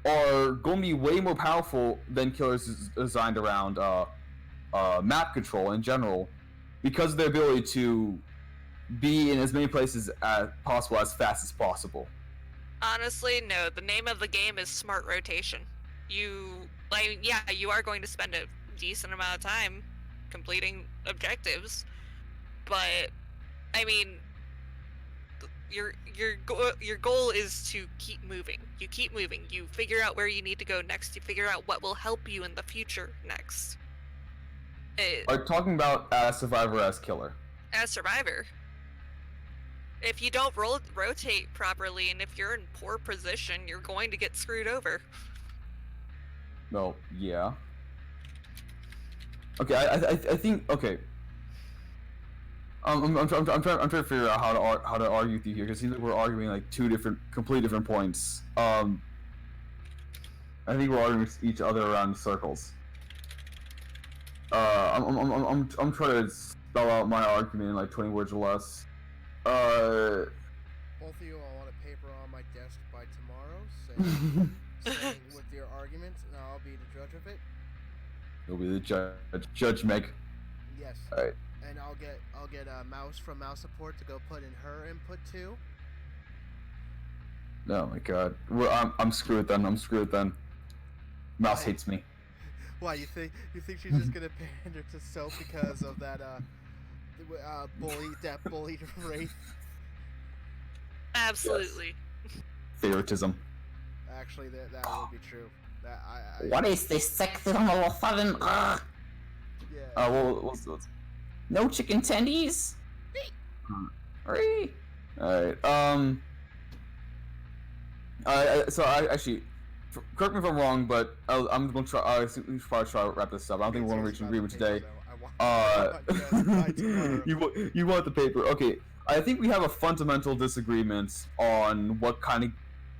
are going to be way more powerful than killers designed around map control in general, because of their ability to be in as many places as possible as fast as possible. Honestly, no. The name of the game is Smart Rotation. You are going to spend a decent amount of time completing objectives, but I mean, your goal is to keep moving. You keep moving. You figure out where you need to go next. You figure out what will help you in the future next. Are you talking about as survivor, as killer? As survivor. If you don't rotate properly, and if you're in poor position, you're going to get screwed over. Well, yeah. Okay, I think okay. I'm trying to figure out how to argue with you here, because it seems like we're arguing like two completely different points. I think we're arguing with each other around circles. I'm trying to spell out my argument in like 20 words or less. Both of you, I want a paper on my desk by tomorrow, saying with your arguments, and I'll be the judge of it. You'll be the judge, Meg. Yes. All right. And I'll get a Mouse from Mouse Support to go put in her input too. Oh my god. Well, I'm screwed then. Mouse hates me. Why, you think she's just gonna pander to Soap because of that bully Wraith? Absolutely. Favoritism. Actually, that would be true. What is this sexual fun? Yeah. What's No chicken tendies? Alright, so I actually, correct me if I'm wrong, but I'm gonna try, we should probably try to wrap this up. I don't think we're gonna reach an agreement today. You want the paper. Okay, I think we have a fundamental disagreement on what kind of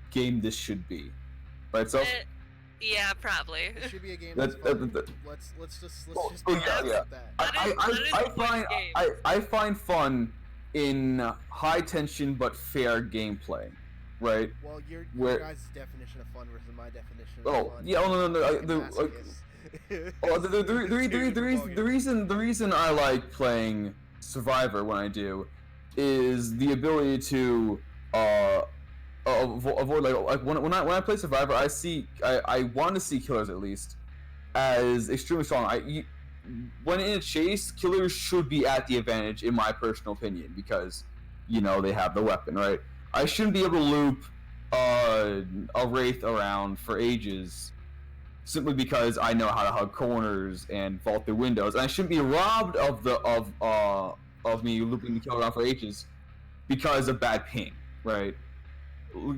game this should be. Right, so? Yeah, probably. It should be a game That- that's fun. that- Let's just Oh, be yeah, honest yeah. with that. That is- that is a fun game. I find fun in high tension but fair gameplay, right? Well, your Where- guys' definition of fun versus my definition of Oh, fun. yeah, oh, no, Fucking the- masochist. Oh, the Two reason I like playing Survivor when I do is the ability to avoid like when I play Survivor, I want to see killers at least as extremely strong. When in a chase, killers should be at the advantage in my personal opinion because they have the weapon, right? I shouldn't be able to loop a wraith around for ages simply because I know how to hug corners and vault through windows, and I shouldn't be robbed of me looping the killer around for ages because of bad ping, right?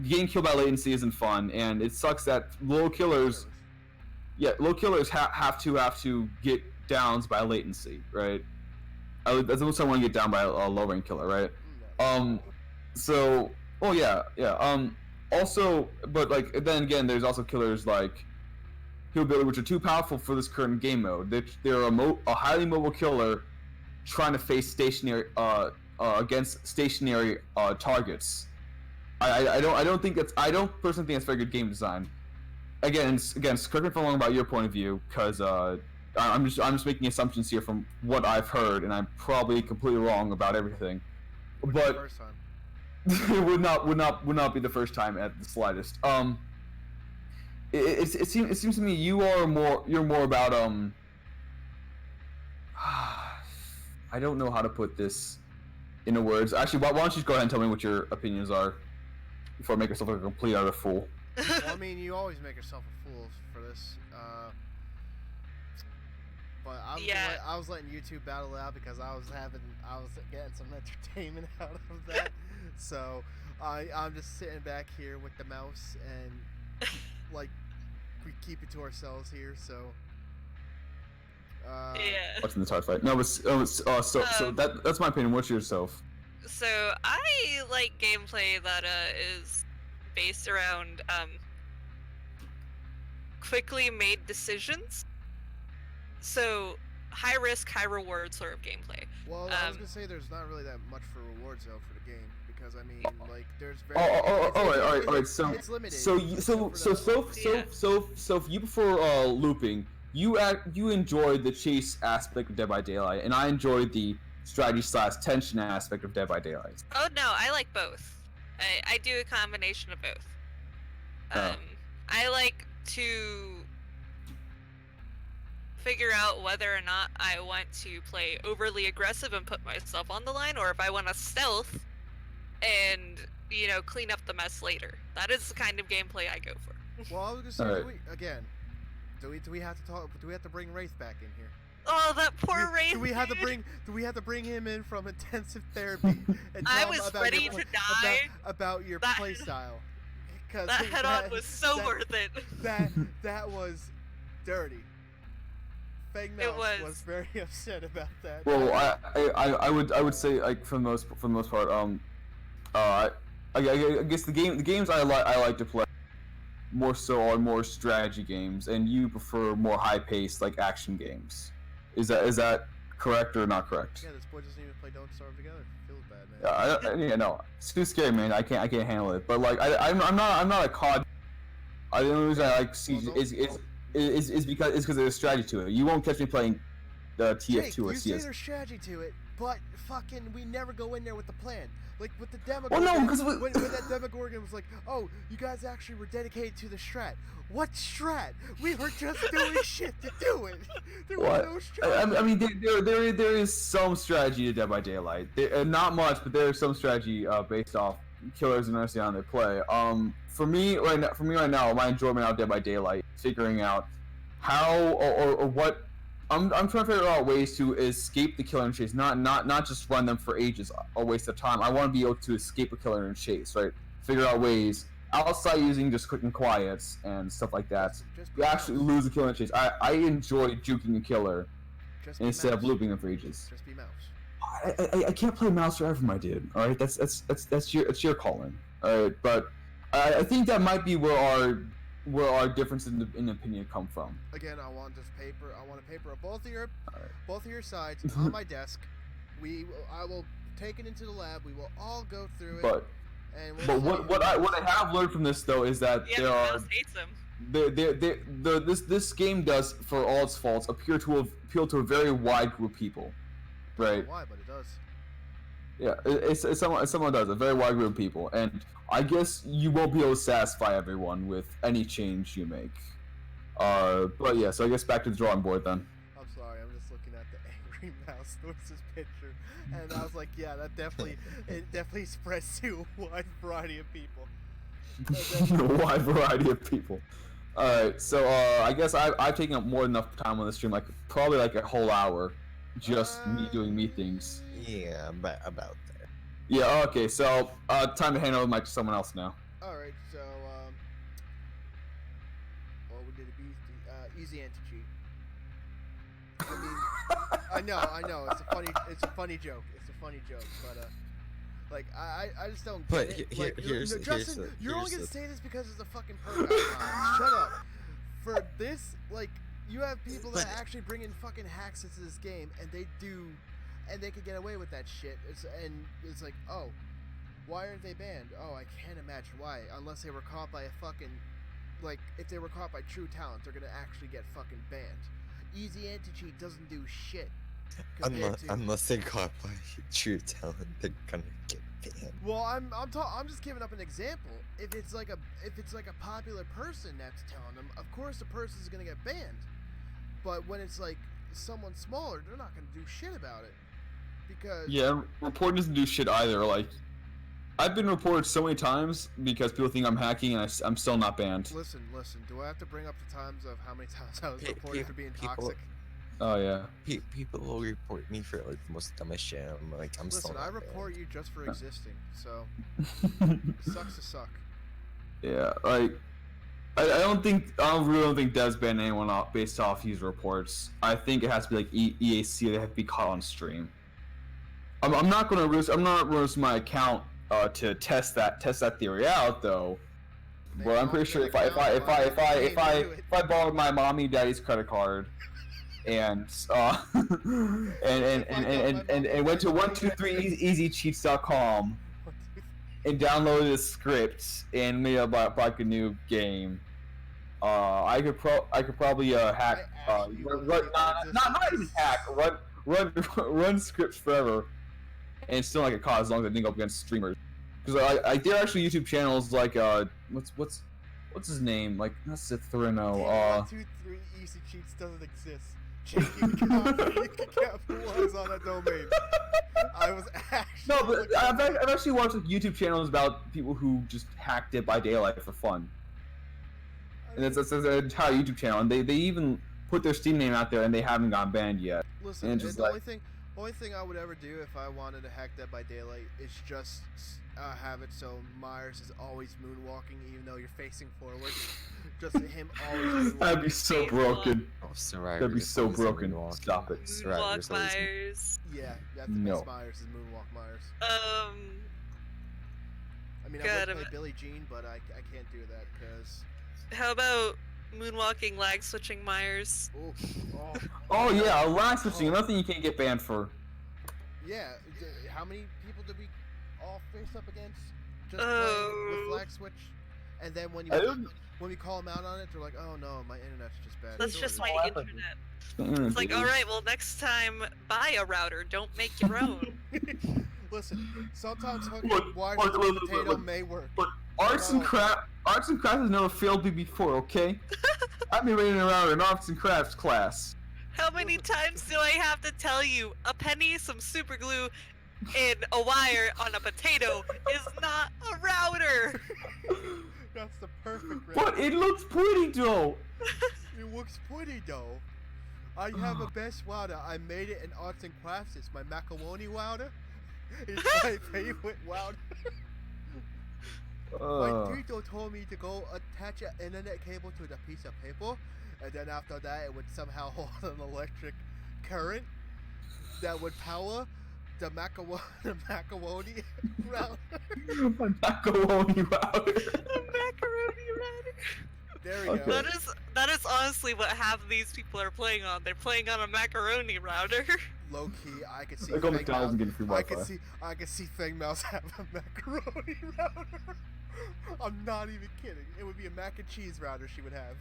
Getting killed by latency isn't fun, and it sucks that low killers have to get downs by latency, right? That's the most I want to get down by a low rank killer, right? So, oh yeah. Also, but like then again, there's also killers like Hillbilly, which are too powerful for this current game mode. They're a highly mobile killer trying to face stationary against stationary targets. I don't personally think that's very good game design. Again, correct me if I'm wrong about your point of view, because I'm just making assumptions here from what I've heard, and I'm probably completely wrong about everything. But First time. it would not be the first time at the slightest. It seems to me you're more about I don't know how to put this into words. Actually, why don't you just go ahead and tell me what your opinions are before I make myself like a complete utter fool. Well, I mean, you always make yourself a fool for this. But I was letting YouTube battle it out because I was getting some entertainment out of that. So I'm just sitting back here with the mouse and like we keep it to ourselves here. So Yeah. Watching this hard fight. No, but so that's my opinion. What's yourself? So I like gameplay that is based around quickly made decisions. So high risk, high reward sort of gameplay. Well, I was gonna say there's not really that much for rewards though for the game because I mean like there's very All right. So it's limited. So if you prefer looping, you enjoyed the chase aspect of Dead by Daylight, and I enjoyed the strategy/tension aspect of Dead by Daylight. Oh no, I like both. I do a combination of both. Oh. I like to figure out whether or not I want to play overly aggressive and put myself on the line, or if I want to stealth and clean up the mess later. That is the kind of gameplay I go for. Well, I was gonna say Alright. do we have to talk? Do we have to bring Wraith back in here? Oh, that poor Wraith. Do we have to dude. bring him in from intensive therapy? And I tell him was about ready your to pla- die. about your That- play style. 'Cause That head-on was so worth it. That was dirty. Fang Mouse was very upset about that. Well, I would say like for the most part, I guess the games I like to play more so are more strategy games, and you prefer more high paced like action games. Is that correct or not correct? Yeah, this boy doesn't even play Don't Starve Together. Feels bad, man. Yeah, no, it's too scary, man. I can't handle it. But like, I'm not a COD. The only reason I like Siege is because there's a strategy to it. You won't catch me playing the TF2 Jake, or you say CS. there's strategy to it, but fucking we never go in there with the plan. Like with the Demogorgon. Well, no, 'cause when that Demogorgon was like, "Oh, you guys actually were dedicated to the strat." What strat? We were just doing shit to do it. There was no strat. I mean, there is some strategy to Dead by Daylight. Not much, but there is some strategy based off killers and understanding how they play. For me right now, my enjoyment out of Dead by Daylight, figuring out how or what. I'm trying to figure out ways to escape the killer and chase, not just run them for ages, a waste of time. I want to be able to escape a killer and chase, right? Figure out ways outside using just quick and quiets and stuff like that. Just be You actually mouse. lose a killer and chase. I enjoy juking a killer Just be instead of mouse. looping them for ages. Just be mouse. I can't play mouse forever, my dude. All right, that's your calling. All right, but I think that might be where where our difference in opinion come from. Again, I want this paper. I want a paper of both Alright. of your sides on my desk. I will take it into the lab. We will all go through it. But and we'll but see. what I have learned from this though is that Yeah, there but are Mouse hates him. this game does, for all its faults, appeal to a very wide group of people, I don't right? know why, but it does. Yeah, it's someone does, a very wide group of people, and I guess you won't be able to satisfy everyone with any change you make. But yeah, so I guess back to the drawing board then. I'm sorry. I'm just looking at the angry mouse Norse's picture, and I was like, yeah, it definitely spreads to a wide variety of people. A wide variety of people. Alright, so I guess I've taken up more than enough time on the stream, like probably like a whole hour, just me doing me things. Yeah, but about there. Yeah, okay, so time to hand over the mic to someone else now. All right, so well, we did a easy anti-cheat. I mean, I know, it's a funny joke. It's a funny joke, but like I just don't. But get it. here- Like, here's- Justin, here's the- you're only here's gonna the- say this because it's a fucking perk. Shut up. For this, like, you have people that But- actually bring in fucking hacks into this game, and they can get away with that shit. It's like, oh, why aren't they banned? Oh, I can't imagine why. Unless they were caught by a fucking, like, if they were caught by true talent, they're gonna actually get fucking banned. Easy anti-cheat doesn't do shit. compared to- Unless they caught by true talent, they're gonna get banned. Well, I'm just giving up an example. If it's like a popular person that's telling them, of course the person is gonna get banned. But when it's like someone smaller, they're not gonna do shit about it because Yeah, reporting doesn't do shit either. Like, I've been reported so many times because people think I'm hacking, and I'm still not banned. Listen. Do I have to bring up the times of how many times I was Pe- reported pe- for being people- toxic? Oh yeah. People will report me for like the most dumbest shit. I'm like, I'm Listen, still I not report banned. you just for existing, so it sucks to suck. Yeah, like I really don't think Dev's banned anyone off based off user reports. I think it has to be like EAC. They have to be caught on stream. I'm not gonna risk my account to test that theory out though. They But I'm don't pretty sure get if account, I borrowed my mommy and daddy's credit card and and went to 123easycheats.com and downloaded a script and made up like a new game, I could probably hack I actually run, believe not even hack run scripts forever and still not get caught as long as I didn't go up against streamers. Because there are actually YouTube channels like what's his name, like not Cithrino, 123 Easy Cheats doesn't exist. JQ capitalize on that domain. I was actually no, but looking- I've actually watched like YouTube channels about people who just hacked it by daylight for fun, and it's an entire YouTube channel, and they even put their Steam name out there, and they haven't gotten banned yet. Listen, and just the like- only thing I would ever do if I wanted to hack Dead by Daylight is just have it so Myers is always moonwalking even though you're facing forward. Just him always That'd be moonwalking. so broken. Oh, Survivor That'd be is so always broken. moonwalking. Stop it. Survivor's Moonwalk always- Myers. Yeah, that's the No. best Myers is moonwalk Myers. I mean, I God, would play I'm- Billie Jean, but I can't do that because. How about moonwalking lag switching Myers? Oh yeah, lag switching, nothing you can't get banned for. Yeah, how many people did we all face up against? Just Oh. playing with flag switch, and then when I don't- we call them out on it, they're like, "Oh no, my internet's just bad." That's Sure, just it my is. internet. Mm, It's like, dude. alright, well, next time, buy a router. Don't make your own. Listen, sometimes hooking Look, wires look, to look, a look, potato look. may work. Arts and crafts has never failed me before, okay? I've been running around in arts and crafts class. How many times do I have to tell you a penny, some super glue, and a wire on a potato is not a router? That's the perfect. But it looks pretty though. It looks pretty though. I have a best router. I made it in arts and crafts. It's my macaroni router. It's my favorite router. My tutor told me to go attach an internet cable to the piece of paper, and then after that it would somehow hold an electric current that would power the macaroni router. My macaroni router. A macaroni router. There we Okay. go. That is honestly what half of these people are playing on. They're playing on a macaroni router. Low key, I could see. I go Fang McDonald's and Mouse- get free I Wi-Fi. could see Fang Mouse have a macaroni router. I'm not even kidding. It would be a mac and cheese router she would have.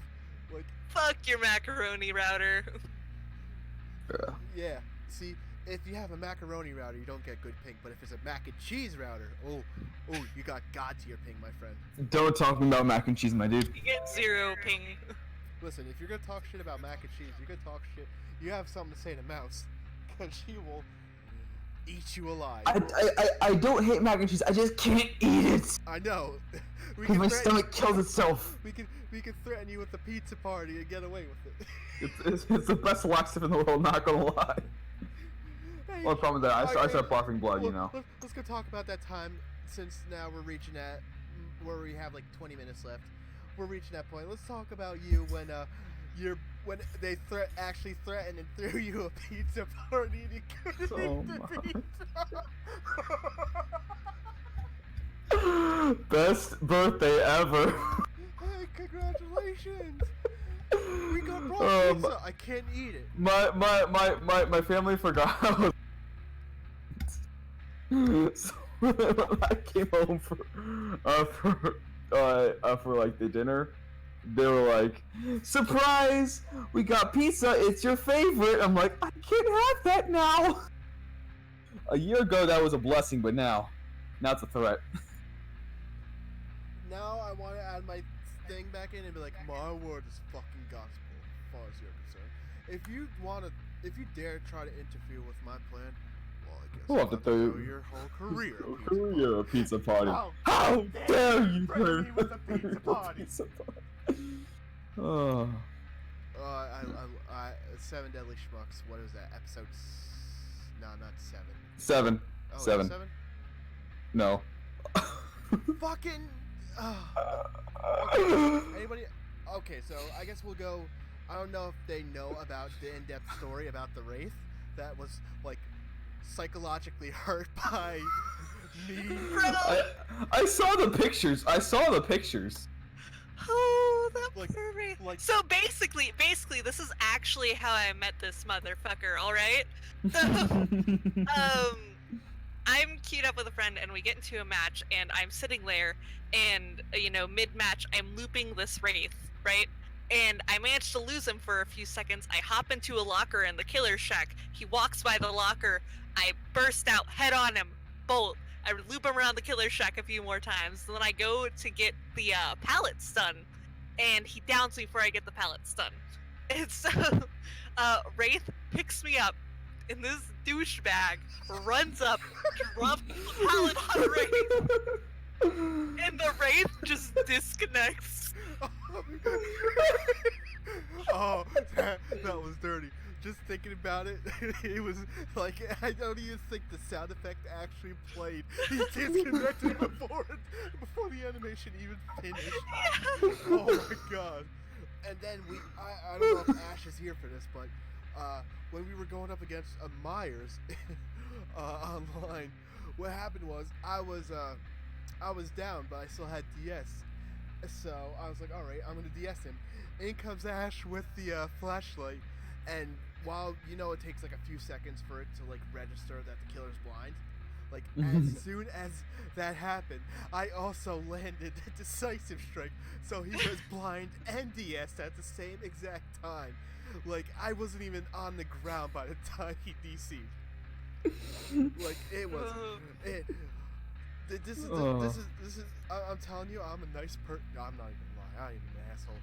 Like, Fuck your macaroni router. Yeah. yeah. See, if you have a macaroni router, you don't get good ping. But if it's a mac and cheese router, oh, you got god tier ping, my friend. Don't talk about mac and cheese, my dude. You get 0 ping. Listen, if you're gonna talk shit about mac and cheese, you're gonna talk shit. You have something to say to Mouse, because she will eat you alive. I don't hate mac and cheese. I just can't eat it I know. We because my threaten- stomach kills itself. We can threaten you with a pizza party and get away with it. It's the best laxative in the world. Not gonna lie. Hey, Well, the problem with that, I alright, start barfing blood. You know. Let's go talk about that time. Since now we're reaching at where we have like 20 minutes left. We're reaching that point. Let's talk about you when they actually threatened and threw you a pizza party and you couldn't Oh eat my. the pizza. Best birthday ever. Hey, congratulations! We got brought Um, pizza. I can't eat it. My family forgot. So when I came home for like the dinner, they were like, "Surprise! We got pizza. It's your favorite." I'm like, I can't have that now. A year ago that was a blessing, but now it's a threat. Now I want to add my thing back in and be like, my word is fucking gospel, as far as you're concerned. If you dare try to interfere with my plan, well, I guess We'll I'll have to have throw to throw your whole career. a pizza Career a pizza party. party. How dare you threaten me throw with a pizza party? pizza party. Oh. Seven Deadly Schmucks. What is that? Episode? No, not 7. 7. Oh, is it 7. 7? No. Fucking. Anybody? Okay, so I guess we'll go. I don't know if they know about the in-depth story about the Wraith that was like psychologically hurt by me. I saw the pictures. Oh, that Like- poor Wraith. like- So basically, this is actually how I met this motherfucker. All right. I'm queued up with a friend, and we get into a match, and I'm sitting there, and mid-match, I'm looping this Wraith, right? And I managed to lose him for a few seconds. I hop into a locker in the Killer Shack. He walks by the locker. I burst out, head on him, bolt. I loop him around the Killer Shack a few more times. And then I go to get the pallets done, and he downs me before I get the pallets done. And so, Wraith picks me up, and this douchebag runs up, drops the pallet on Wraith, and the Wraith just disconnects. Oh, that was dirty. Just thinking about it, it was like I don't even think the sound effect actually played. He disconnected before the animation even finished. Oh my god! And then I don't know if Ash is here for this, but when we were going up against Myers online, what happened was I was down, but I still had DS. So I was like, all right, I'm gonna DS him. In comes Ash with the flashlight, and while it takes like a few seconds for it to like register that the killer's blind, like as soon as that happened, I also landed a decisive strike, so he was blind and DS at the same exact time. Like I wasn't even on the ground by the time he DC'd. Like it was it. This is I'm telling you, I'm a nice person. No, I'm not even lying. I ain't an asshole.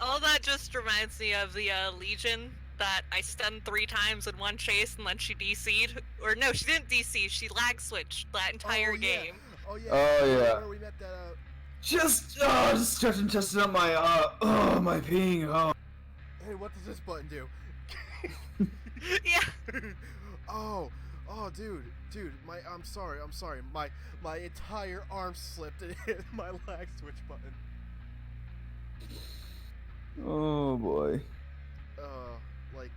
All that just reminds me of the Legion that I stunned 3 times in one chase and then she DC'd. Or no, she didn't DC, she lag switched that entire Oh, yeah. game. Oh yeah. Oh, yeah. Where we met that just stretching, testing out my my ping. Oh. Hey, what does this button do? Yeah. Oh, dude, I'm sorry. My entire arm slipped and hit my lag switch button. Oh boy. Like,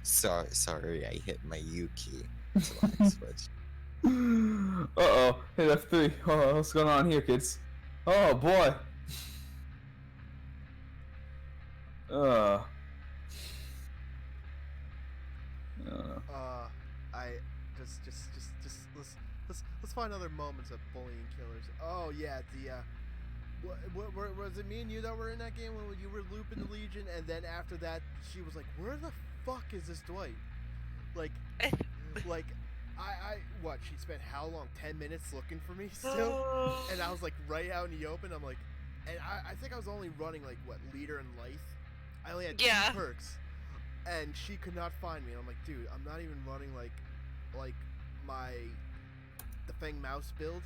Sorry, I hit my U key. to lag switch. Uh-oh. Hit F3. Oh, what's going on here, kids? Oh boy. Uh. I just let's find other moments of bullying killers. Oh yeah, the was it me and you that were in that game when you were looping the Legion, and then after that she was like, "Where the fuck is this Dwight?" Like, like I what? She spent how long? 10 minutes looking for me still, and I was like right out in the open. I'm like, and I think I was only running like what, leader and Lithe. I only had 2 perks. And she could not find me. And I'm like, dude, I'm not even running like my the Feng Mouse build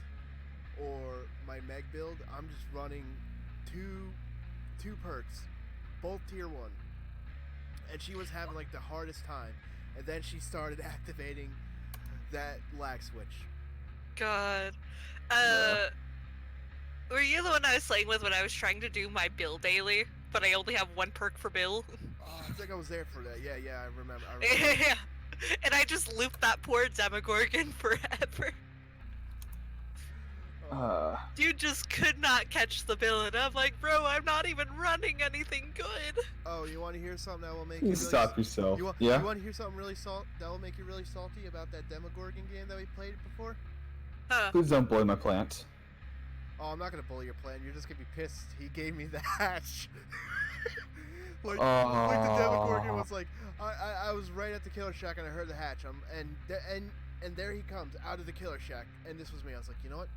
or my Meg build. I'm just running two perks, both tier 1. And she was having like the hardest time. And then she started activating that lag switch. God. Were you the one I was playing with when I was trying to do my Bill daily, but I only have 1 perk for Bill? I think I was there for that. Yeah, I remember. Yeah. And I just looped that poor Demogorgon forever. Dude just could not catch the Bill, and I'm like, bro, I'm not even running anything good. Oh, you want to hear something that will make You you stop yourself. You want Yeah. to hear something really that will make you really salty about that Demogorgon game that we played before? Huh. Please don't bully my plant. Oh, I'm not gonna bully your plan. You're just gonna be pissed. He gave me the hatch. like the Demogorgon was like, I was right at the killer shack and I heard the hatch. And there he comes out of the killer shack, and this was me. I was like, you know what?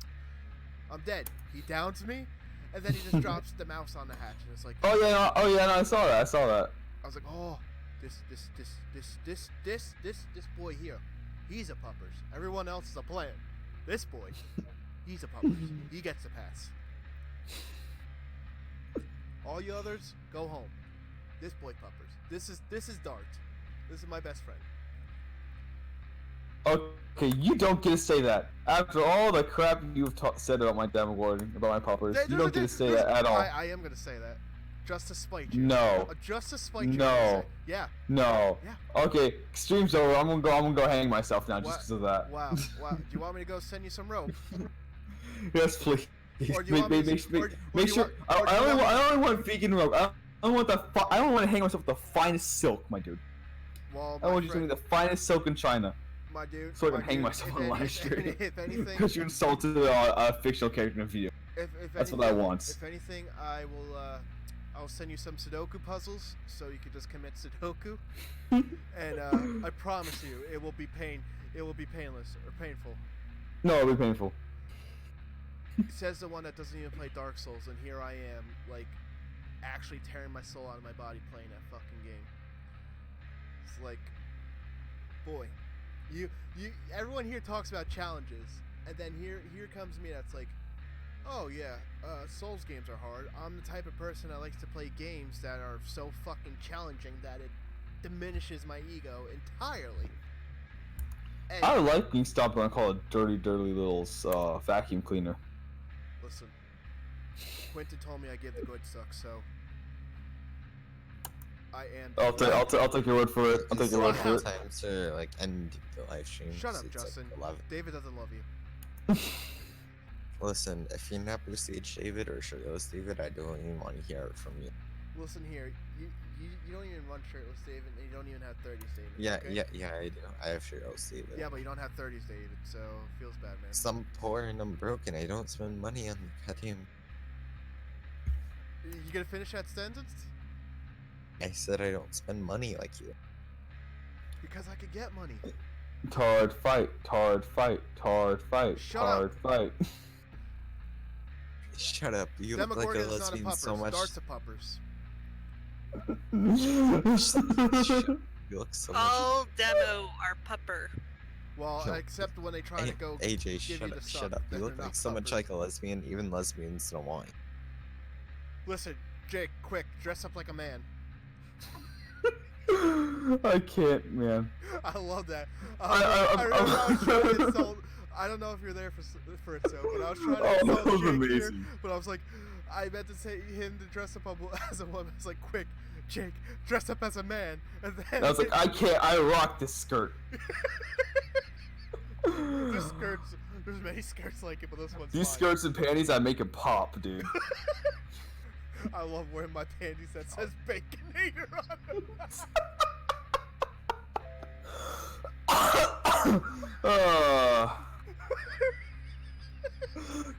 I'm dead. He downs me, and then he just drops the mouse on the hatch, and it's like, Oh yeah, no, I saw that. I was like, oh, this boy here, he's a puppers. Everyone else is a player. This boy, he's a puppers. He gets the pass. All you others, go home. This boy puppers. This is Dart. This is my best friend. Okay, you don't get to say that. After all the crap you've said about my Demogorgon, about my puppers, you don't get to say that at all. I am gonna say that. Just to spite you. No. Just to spite you. No. Yeah. No. Yeah. Okay, stream's over. I'm gonna go hang myself now just because of that. Wow. Do you want me to go send you some rope? Yes, please. Or do you want me to- Make sure. I only want vegan rope. I don't want I don't want to hang myself with the finest silk, my dude. Well, I want you to give me the finest silk in China, my dude. so I can my hang dude, myself if on any- live stream. If anything, Because you insulted a fictional character in a video. if That's anything, what I want. If anything, I'll send you some Sudoku puzzles so you can just commit Sudoku, and I promise you, it will be painless or painful. No, it'll be painful. Says the one that doesn't even play Dark Souls, and here I am, like, actually tearing my soul out of my body playing that fucking game. It's like, boy, everyone here talks about challenges, and then here comes me that's like, oh yeah, Souls games are hard. I'm the type of person that likes to play games that are so fucking challenging that it diminishes my ego entirely. And I like being stopped when I call a dirty little vacuum cleaner. listen, Quentin told me I give the good suck, so I am. I'll take your word for it. I'll take your word for it. Time to like end the live stream. Shut up, It's like Justin. 11. David doesn't love you. Listen, if you're not Prestige David or Shirtless David, I don't even want to hear it from you. Listen here, you don't even run shirtless, David, and you don't even have 30s, David. Yeah, okay? yeah, I do. I have Shirtless David. Yeah, but you don't have 30s, David, so it feels bad, man. So I'm poor and I'm broken. I don't spend money on goddamn. You gonna finish that sentence? I said I don't spend money like you. Because I could get money. Tard fight. Shut up. Fight. Shut up. You look like Demogorgon a is not a lesbian puppers. so much. Dart's a puppers. You look so much. All demo are pupper. Well, Yo, except when they try to go AJ, give shut you up, the shut sub, up. then You look they're like not so much puppers. like a lesbian. Even lesbians don't want. Listen, Jake, quick, dress up like a man. I can't, man. I love that. I- remember I was trying to insult. I don't know if you're there for it, so, but I was trying to Oh, that insult was Jake here, amazing. but I was like, I meant to say him to dress up as a woman. It's like, quick, Jake, dress up as a man, and then I was like, I can't. I rock this skirt. there's skirts. There's many skirts like it, but this one's These fine. skirts and panties, I make it pop, dude. I love wearing my panties that says Baconator on them.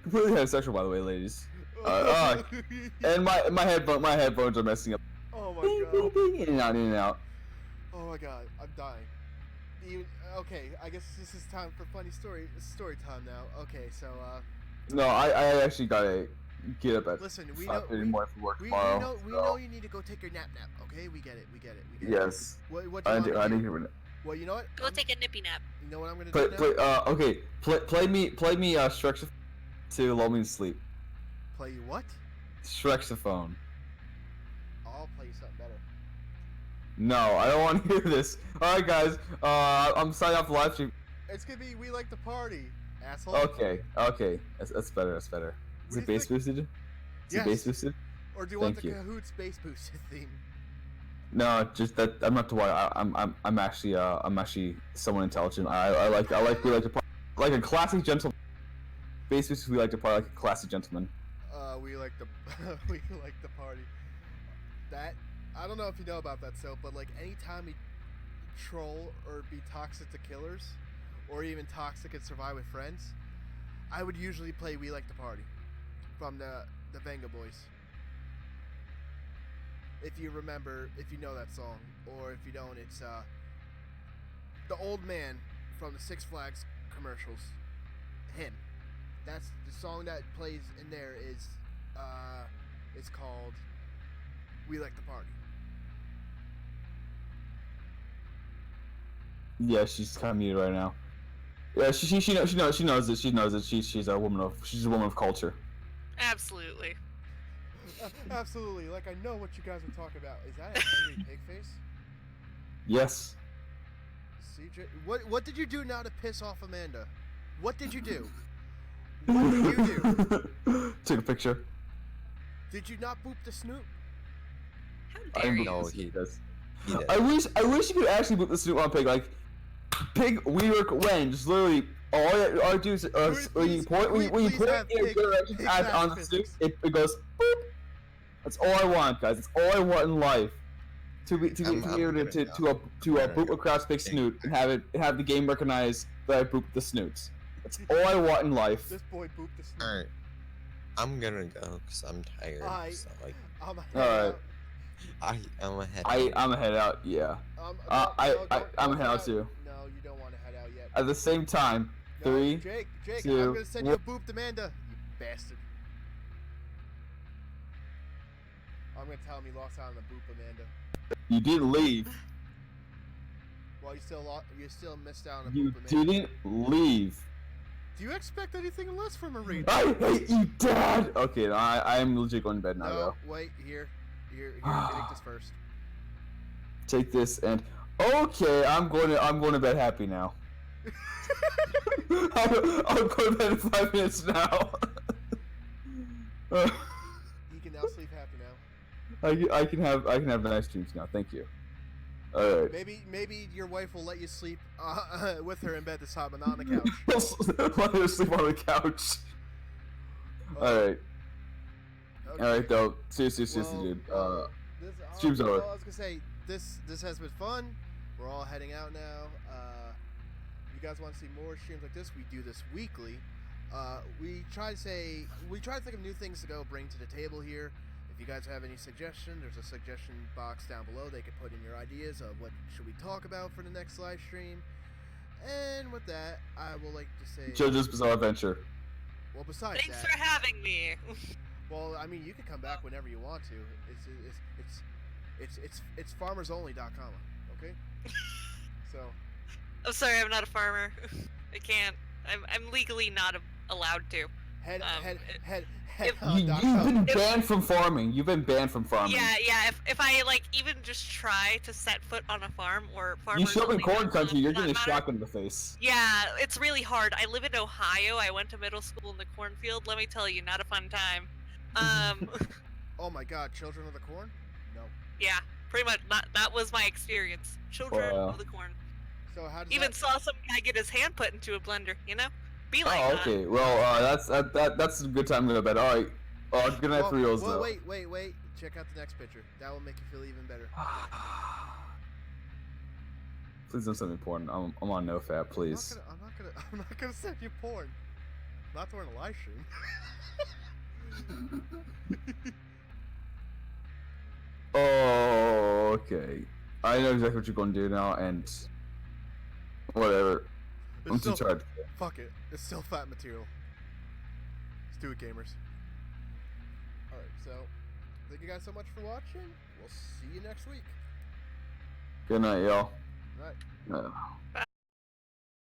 Completely heterosexual, by the way, ladies. And my headphones are messing up. Oh my Bing, god. bing, bing, in and out, in and out. Oh my god, I'm dying. Okay, I guess this is time for funny story time now. Okay, so No, I actually gotta get up at listen, we 5:30 more for work we tomorrow. know you need to go take your nap. Okay, we get it. Yes. What do you I want do. me I to need do? to. Go You know what? take a nippy nap. You know what I'm gonna Play, do now? okay. Play me. Shrek to lull me to sleep. Play you what? Shrexophone. I'll play you something better. No, I don't want to hear this. All right, guys. I'm signing off the live stream. It's gonna be We Like to Party, asshole. Okay. That's better. Is What it do you bass think? boosted? Is Yes. it bass boosted? Or do you want Thank the you. Cahoots Space Boosted theme? No, just that. I'm not to worry. I'm actually someone intelligent. I like we like to party like a classic gentleman. Basically, we like to party like a classic gentleman. We like the we like the party. That I don't know if you know about that, so but like anytime you troll or be toxic to killers, or even toxic and survive with friends, I would usually play We Like to Party from the Venga Boys. If you remember, if you know that song, or if you don't, it's the old man from the Six Flags commercials. Him. That's the song that plays in there is it's called We Like to Party. Yeah, she's kind of muted right now. Yeah, she knows it. She knows it. She's a woman of culture. Absolutely. Absolutely. Like I know what you guys are talking about. Is that an angry pig face? Yes. CJ, what did you do now to piss off Amanda? What did you do? What did you do? Took a picture. Did you not boop the Snoop? How I dare didn't you? No, boop he- the does. He did. I wish you could actually boot the Snoop on Pig. Like, Pig, we work when just literally all you do is when you point please in have your Pig- direction Pig at back on the Snoop, physics. it goes boop. That's all I want, guys. That's all I want in life. To be I'm able gonna to go. boop across Big Snoot and have the game recognize that I booped the Snoots. That's all I want in life. This boy booped the Snoop. Alright. I'm gonna go because I'm tired. I- So, like, I'm Alright. I'm ahead. I'm a head out. Yeah. I'm head out too. No, you don't want to head out yet. At the same time, No, 3, Jake, 2, I'm gonna send you a booped Amanda, you bastard. I'm gonna tell him he lost out on the boop Amanda. You didn't leave. Well, you still missed out on a You boop Amanda. didn't leave. Do you expect anything less from a reader? I hate you, Dad. Okay, no, I'm legit going to bed now. No, Though. wait, here, take this first. Take this and okay, I'm going to bed happy now. I'll go to bed in 5 minutes now. He can now sleep happy now. I can have nice dreams now. Thank you. All right. Maybe your wife will let you sleep with her in bed this time, but not on the couch. Let her sleep on the couch. All right. Okay. All right, though. Seriously, dude. stream's over. I was gonna say this has been fun. We're all heading out now. If you guys want to see more streams like this, we do this weekly. We try to think of new things to go bring to the table here. If you guys have any suggestions, there's a suggestion box down below. They can put in your ideas of what should we talk about for the next live stream. And with that, I will like to say, JoJo's Bizarre Adventure. well, besides Thanks that, for having me. well, I mean, you can come back whenever you want to. It's farmersonly.com, okay? So, I'm sorry, I'm not a farmer. I can't. I'm legally not allowed to. head if- on You've .com. been banned from farming. You've been banned from farming. Yeah. If I like even just try to set foot on a farm or farmers You show up in only corn dot country, com, you're for that getting a matter. shotgun in the face. Yeah, it's really hard. I live in Ohio. I went to middle school in the cornfield. Let me tell you, not a fun time. Oh my God, Children of the Corn? No. Yeah, pretty much. That was my experience. Children Wow. of the corn. So how does Even that, saw some guy get his hand put into a blender. You know, be like Oh, that. okay. Well, that's a good time to go to bed. All right, Oh, good night for reals, well, though. wait. Check out the next picture. That will make you feel even better. Please don't send me porn. I'm on NoFap, please. I'm not gonna send you porn. Not during a live stream. Oh, okay. I know exactly what you're gonna do now, and whatever. I'm It's too still, tired. fuck it. It's still fat material. Let's do it, gamers. Alright, so thank you guys so much for watching. We'll see you next week. Good night, y'all. All right. Uh,